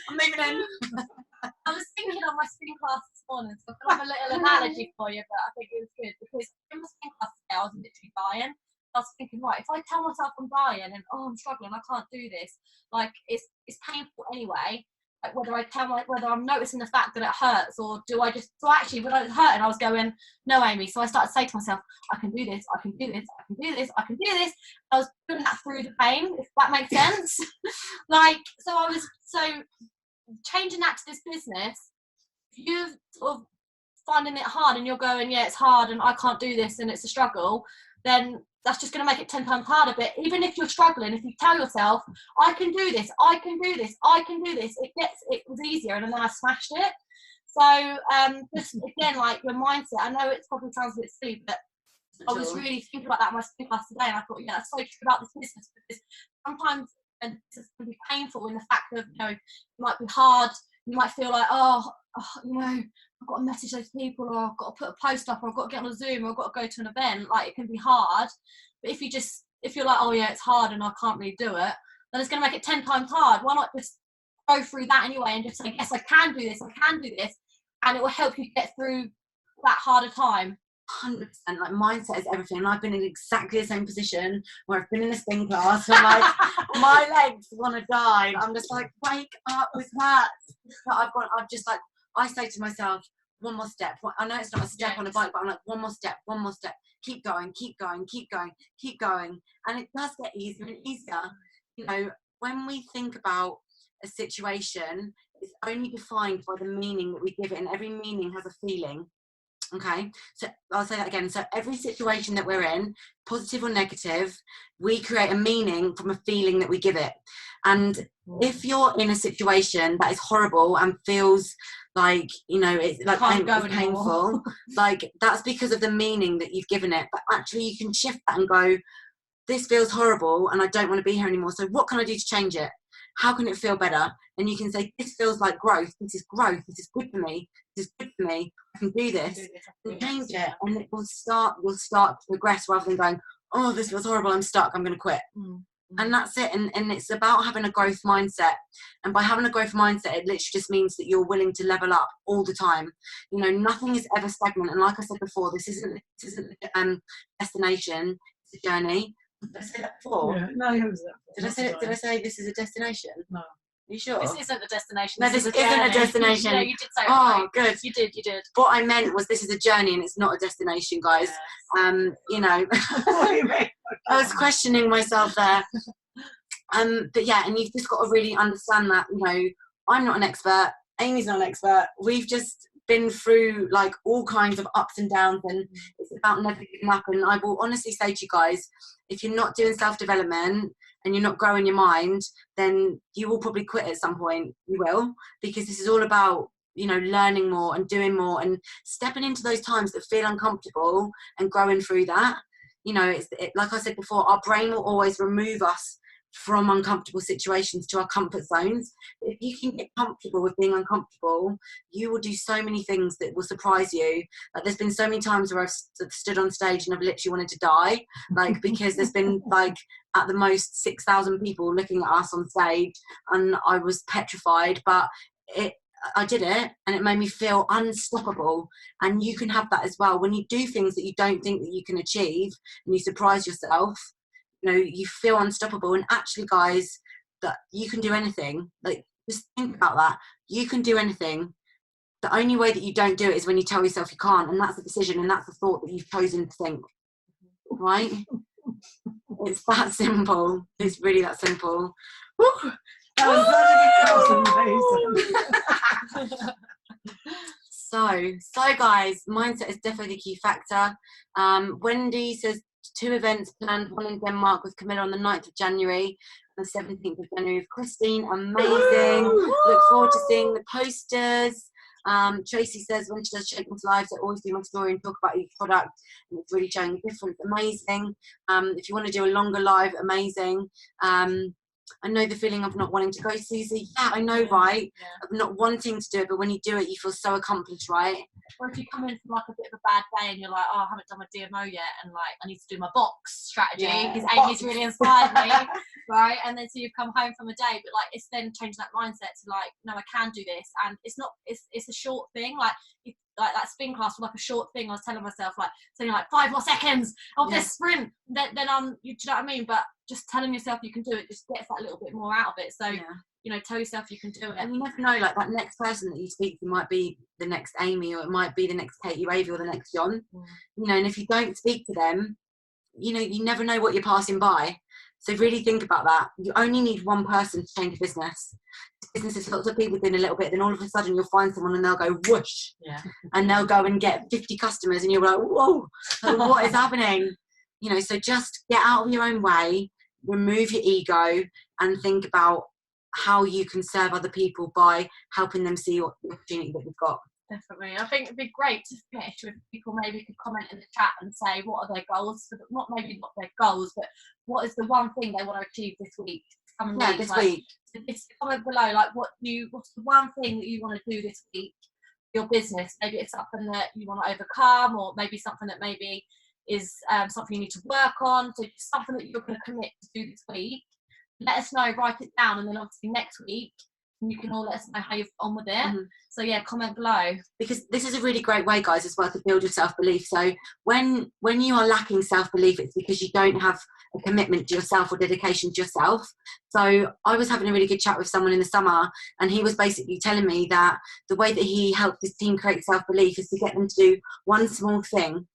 I'm moving in. I was thinking on my spin class this morning, so I have a little analogy for you, but I think it was good, because in my spin class today, I was literally dying. I was thinking, right, if I tell myself I'm dying and I'm struggling, I can't do this, like it's painful anyway. Like, whether I'm noticing the fact that it hurts, or do I just, so actually when I was hurting, I was going, no, Amy. So I started to say to myself, I can do this, I can do this, I can do this, I can do this. I was doing that through the pain, if that makes sense. So changing that to this business, if you're sort of finding it hard and you're going, yeah, it's hard and I can't do this and it's a struggle, then that's just going to make it 10 times harder. But even if you're struggling, if you tell yourself, I can do this, I can do this, I can do this, it was easier, and then I smashed it. So just again, like your mindset, I know it probably sounds a bit silly, but I was really thinking about that in my spin class today, and I thought, yeah, that's so true about this business, because sometimes, and this can be painful in the fact of, it might be hard, you might feel like, I've got to message those people, or I've got to put a post up, or I've got to get on a Zoom, or I've got to go to an event. Like, it can be hard. But if you're like, oh yeah, it's hard and I can't really do it, then it's going to make it 10 times hard. Why not just go through that anyway and just say, yes, I can do this, and it will help you get through that harder time. 100%. Like, mindset is everything. And I've been in exactly the same position where I've been in a spin class and like my legs want to die. I'm just like, wake up, this hurts. But I say to myself, one more step. I know it's not a step on a bike, but I'm like, one more step. Keep going. And it does get easier and easier. When we think about a situation, it's only defined by the meaning that we give it, and every meaning has a feeling. Okay, so I'll say that again. So every situation that we're in, positive or negative, we create a meaning from a feeling that we give it. And if you're in a situation that is horrible and feels like, it's like painful, like, that's because of the meaning that you've given it. But actually you can shift that and go, this feels horrible and I don't want to be here anymore. So what can I do to change it? How can it feel better? And you can say, this feels like growth. This is growth. This is good for me. This is good for me. I can do this. And change it, and it will start to progress, rather than going, oh, this feels horrible, I'm stuck, I'm going to quit. And that's it. And it's about having a growth mindset. And by having a growth mindset, it literally just means that you're willing to level up all the time. Nothing is ever stagnant. And like I said before, this isn't destination, it's a journey. Did I say that before? Yeah. No, you haven't said that before. Did I say this is a destination? No. Are you sure? This isn't a destination. No, this isn't a destination. No, you did say it. Oh, good. You did. What I meant was, this is a journey and it's not a destination, guys. Yes. I was questioning myself there. But yeah, and you've just got to really understand that, you know, I'm not an expert, Amy's not an expert, we've just been through like all kinds of ups and downs, and it's about never giving up. And I will honestly say to you guys, if you're not doing self-development and you're not growing your mind, then you will probably quit at some point. You will, because this is all about, you know, learning more and doing more and stepping into those times that feel uncomfortable and growing through that. You know, like I said before, our brain will always remove us from uncomfortable situations to our comfort zones. If you can get comfortable with being uncomfortable, you will do so many things that will surprise you. Like, there's been so many times where I've stood on stage and I've literally wanted to die, like, because there's been like at the most 6,000 people looking at us on stage, and I was petrified, but I did it, and it made me feel unstoppable. And you can have that as well when you do things that you don't think that you can achieve, and you surprise yourself. You know, you feel unstoppable. And actually, guys, that you can do anything. Like, just think about that. You can do anything. The only way that you don't do it is when you tell yourself you can't, and that's a decision, and that's a thought that you've chosen to think. Right? It's that simple. It's really that simple. Woo! That was amazing. So guys, mindset is definitely a key factor. Wendy says 2 events planned, one in Denmark with Camilla on the 9th of January and the 17th of January with Christine. Amazing. Look forward to seeing the posters. Tracy says when she does Shaken's lives, I always do my story and talk about each product, and it's really showing a difference. Amazing. If you want to do a longer live, amazing. I know the feeling of not wanting to go, Susie. Yeah, I know, right? Yeah. Of not wanting to do it, but when you do it, you feel so accomplished, right? Or if you come in from like a bit of a bad day and you're like, oh, I haven't done my DMO yet, and like I need to do my box strategy because Amy's really inspired me, right? And then so you've come home from a day, but like it's then changed that mindset to like, no, I can do this, and it's a short thing, like that spin class was like a short thing. I was telling myself like, saying like 5 more seconds of this sprint, then you, do you know what I mean? But just telling yourself you can do it just gets that little bit more out of it. So you know, tell yourself you can do it. And you never know, like that next person that you speak to might be the next Amy, or it might be the next Katie Ravy, or the next John. You know, and if you don't speak to them, you know, you never know what you're passing by. So really think about that. You only need one person to change a business. Businesses, lots of people doing a little bit, then all of a sudden you'll find someone and they'll go whoosh, and they'll go and get 50 customers, and you're like, whoa, what is happening? You know, so just get out of your own way, remove your ego, and think about how you can serve other people by helping them see what the opportunity that we've got. Definitely. I think it'd be great to finish with people maybe could comment in the chat and say what are their goals, not their goals, but what is the one thing they want to achieve this week? This week. It's comment below, like what's the one thing that you want to do this week for your business? Maybe it's something that you want to overcome, or maybe something that maybe is something you need to work on. So just something that you're going to commit to do this week. Let us know, write it down, and then obviously next week you can all let us know how you've on with it. So yeah, comment below, because this is a really great way, guys, as well, to build your self-belief. So when you are lacking self-belief, it's because you don't have a commitment to yourself or dedication to yourself. So I was having a really good chat with someone in the summer, and he was basically telling me that the way that he helped his team create self-belief is to get them to do one small thing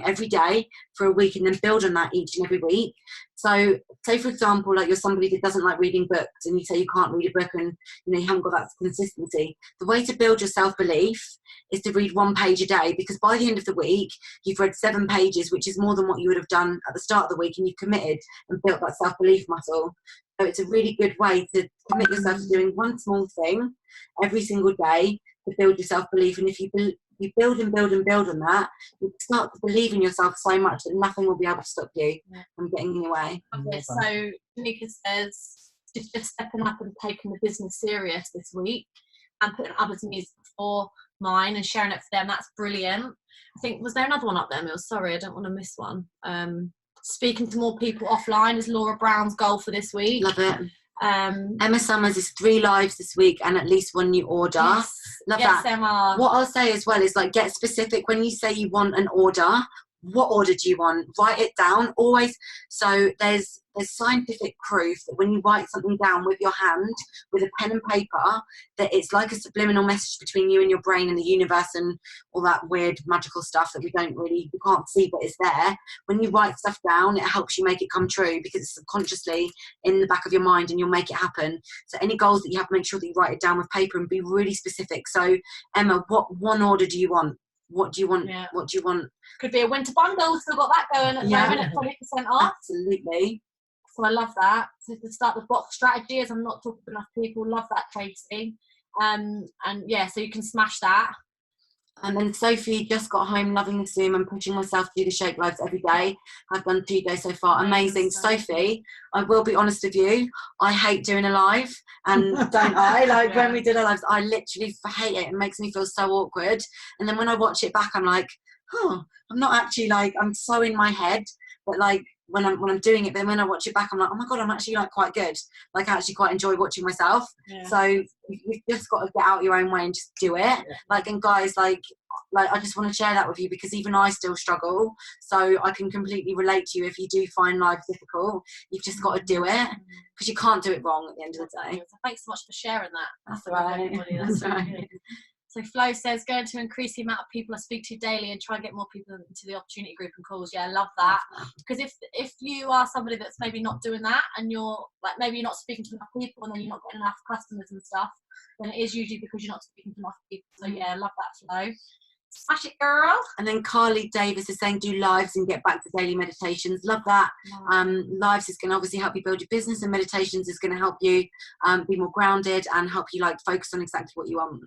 every day for a week, and then build on that each and every week. So say, for example, like you're somebody that doesn't like reading books, and you say you can't read a book, and you know you haven't got that consistency. The way to build your self-belief is to read 1 page a day, because by the end of the week you've read 7 pages, which is more than what you would have done at the start of the week, and you've committed and built that self-belief muscle. So it's a really good way to commit yourself to doing one small thing every single day to build your self-belief. And if you build and build and build on that, you start to believe in yourself so much that nothing will be able to stop you from getting in your way. Okay, so Nika says just stepping up and taking the business serious this week and putting others' needs before mine and sharing it for them. That's brilliant. I think, was there another one up there, Mil? Sorry, I don't want to miss one. Speaking to more people offline is Laura Brown's goal for this week. Love it. Emma Summers is 3 lives this week and at least 1 new order. Love that. Emma. What I'll say as well is, like, get specific. When you say you want an order, what order do you want? Write it down always. So there's scientific proof that when you write something down with your hand, with a pen and paper, that it's like a subliminal message between you and your brain and the universe and all that weird magical stuff that we can't see, but it's there. When you write stuff down, it helps you make it come true because it's subconsciously in the back of your mind and you'll make it happen. So any goals that you have, make sure that you write it down with paper and be really specific. So Emma, what one order do you want? What do you want? Yeah. What do you want? Could be a winter bundle. Still got that going at the moment at 20% off. Absolutely. So I love that. So to start the box strategy, as I'm not talking to enough people, love that, Tracy. And yeah, so you can smash that. And then Sophie just got home, loving the Zoom and pushing myself to do the Shake Lives every day. I've done 2 days so far. Amazing. Sophie, I will be honest with you, I hate doing a live, and don't I? Like when we did our lives, I literally hate it. It makes me feel so awkward. And then when I watch it back, I'm like, I'm not actually like, I'm so in my head, but like when I'm doing it, but then when I watch it back, I'm like, oh my God, I'm actually like quite good. Like I actually quite enjoy watching myself. Yeah. So you've just got to get out your own way and just do it. Yeah. Like, and guys, like I just want to share that with you because even I still struggle. So I can completely relate to you if you do find life difficult. You've just got to do it because you can't do it wrong at the end of the day. So thanks so much for sharing that. That's right. That's right. So Flo says, going to increase the amount of people I speak to daily and try and get more people into the opportunity group and calls. Yeah, I love that. Because if you are somebody that's maybe not doing that and you're like, maybe you're not speaking to enough people and then you're not getting enough customers and stuff, then it is usually because you're not speaking to enough people. So yeah, I love that, Flo. Smash it, girl. And then Carly Davis is saying do lives and get back to daily meditations. Love that. Lives is going to obviously help you build your business, and meditations is going to help you be more grounded and help you like focus on exactly what you want.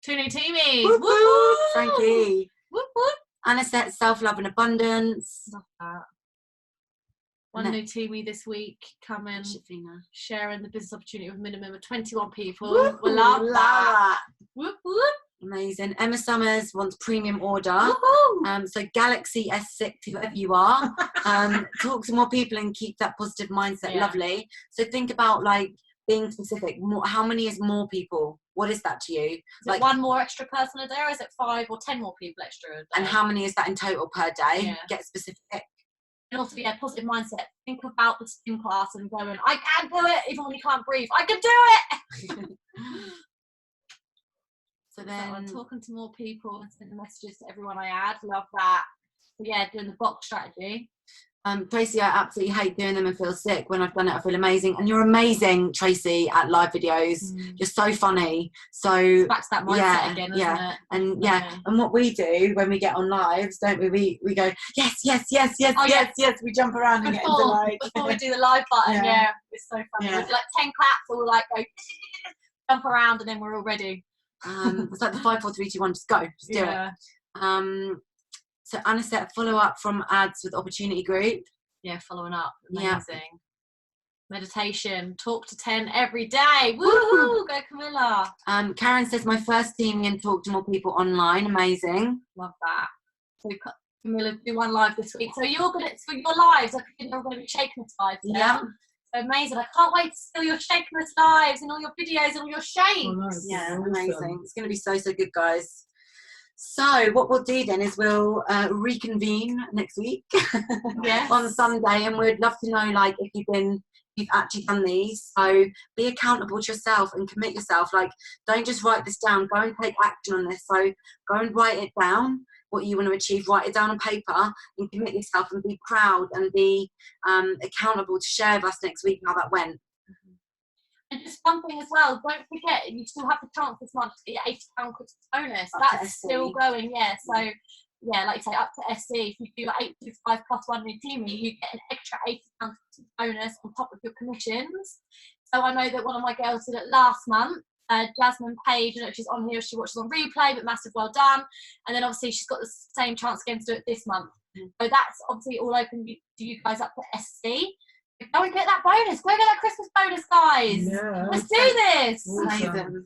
2 new teamies. Whoop, whoop. Frankie. Whoop, whoop. Anisette, self-love and abundance. Love that. One new teamie this week coming, sharing the business opportunity with a minimum of 21 people. Whoop, we love that. Whoop, whoop. Amazing. Emma Summers wants premium order. So Galaxy S6, whoever you are, talk to more people and keep that positive mindset. Yeah. Lovely. So think about like being specific. How many is more people? What is that to you? Is like, it one more extra person a day, or is it 5 or 10 more people extra a day? And how many is that in total per day? Yeah. Get specific. And also, yeah, positive mindset. Think about the spin class and going, I can do it, even when you can't breathe. I can do it! So I'm talking to more people and sending messages to everyone I add. Love that. So yeah, doing the box strategy. Tracy, I absolutely hate doing them and feel sick. When I've done it, I feel amazing. And you're amazing, Tracy, at live videos. You're so funny. So it's back to that mindset again, isn't it? And and what we do when we get on lives, don't we? We go, yes. We jump around and get into like before we do the live button. Yeah, it's so funny. Yeah. With like 10 claps, or we'll like go jump around, and then we're all ready. It's like the 5, 4, 3, 2, 1. Just go. Just do it. So Anisette, follow up from ads with opportunity group. Yeah, following up. Amazing. Yeah. Meditation, talk to 10 every day. Woohoo! Go Camilla. Karen says my first team and talk to more people online. Amazing. Love that. So Camilla, do one live this week. So you're gonna for your lives. I think you're gonna be shaking us lives. Yeah. So amazing. I can't wait to see all your shaking us lives and all your videos and all your shakes. Oh, nice. Yeah, amazing. It's gonna be so good, guys. So what we'll do then is we'll reconvene next week on Sunday, and we'd love to know like if you've actually done these. So be accountable to yourself and commit yourself. Like don't just write this down, go and take action on this. So go and write it down, what you want to achieve, write it down on paper and commit yourself and be proud and be accountable to share with us next week how that went. And just one thing as well, don't forget, you still have the chance this month to get your £80 Christmas bonus. That's still going, yeah. So, yeah, like you say, up to SC, if you do like 825 plus 1 new teamie, you get an extra £80 Christmas bonus on top of your commissions. So I know that one of my girls did it last month. Jasmine Page, I don't know if she's on here, she watches on replay, but massive well done. And then obviously she's got the same chance again to do it this month. So that's obviously all open to you guys up to SC. Go and get that bonus. Go and get that Christmas bonus, guys. Yeah, let's do this. Amazing.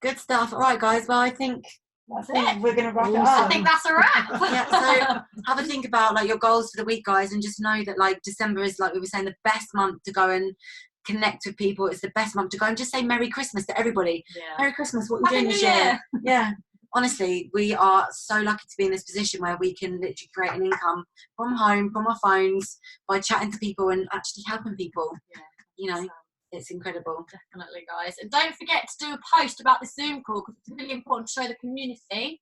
Good stuff. All right, guys. Well, I think we're going to wrap it up. I think that's a wrap. Yeah, so have a think about like your goals for the week, guys, and just know that like December is, like we were saying, the best month to go and connect with people. It's the best month to go and just say Merry Christmas to everybody. Yeah. Merry Christmas. What are you doing this year? Yeah. honestly, we are so lucky to be in this position where we can literally create an income from home, from our phones, by chatting to people and actually helping people. Yeah. You know, it's incredible. Definitely, guys. And don't forget to do a post about the Zoom call, because it's really important to show the community.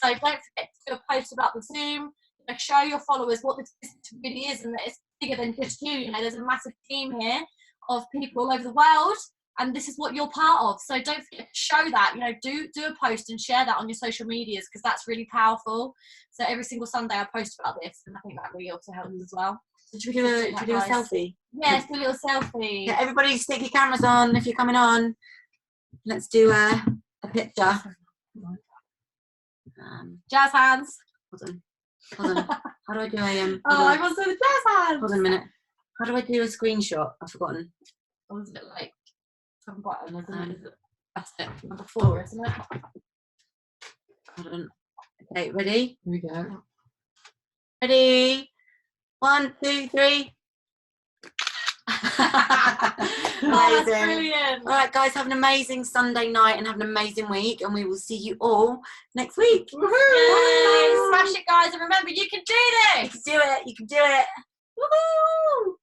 So don't forget to do a post about the Zoom. Show your followers what this business really is, and that it's bigger than just you. You know, there's a massive team here of people all over the world, and this is what you're part of. So don't forget to show that. You know, do a post and share that on your social medias, because that's really powerful. So every single Sunday I post about this, and I think that really also helps as well. So should we do a selfie? Yes, do a little selfie. Yeah, everybody stick your cameras on if you're coming on. Let's do a picture. Jazz hands. Hold on. How do I do a I want to do the jazz hands. Hold on a minute. How do I do a screenshot? I've forgotten. Or is it like some button, isn't it? That's it. Number 4, isn't it? Hold on. Okay, ready? Here we go. Ready? 1, 2, 3. Oh, that's brilliant. All right, guys, have an amazing Sunday night and have an amazing week, and we will see you all next week. Yay. Smash it, guys, and remember, you can do this. You can do it. You can do it. Woohoo!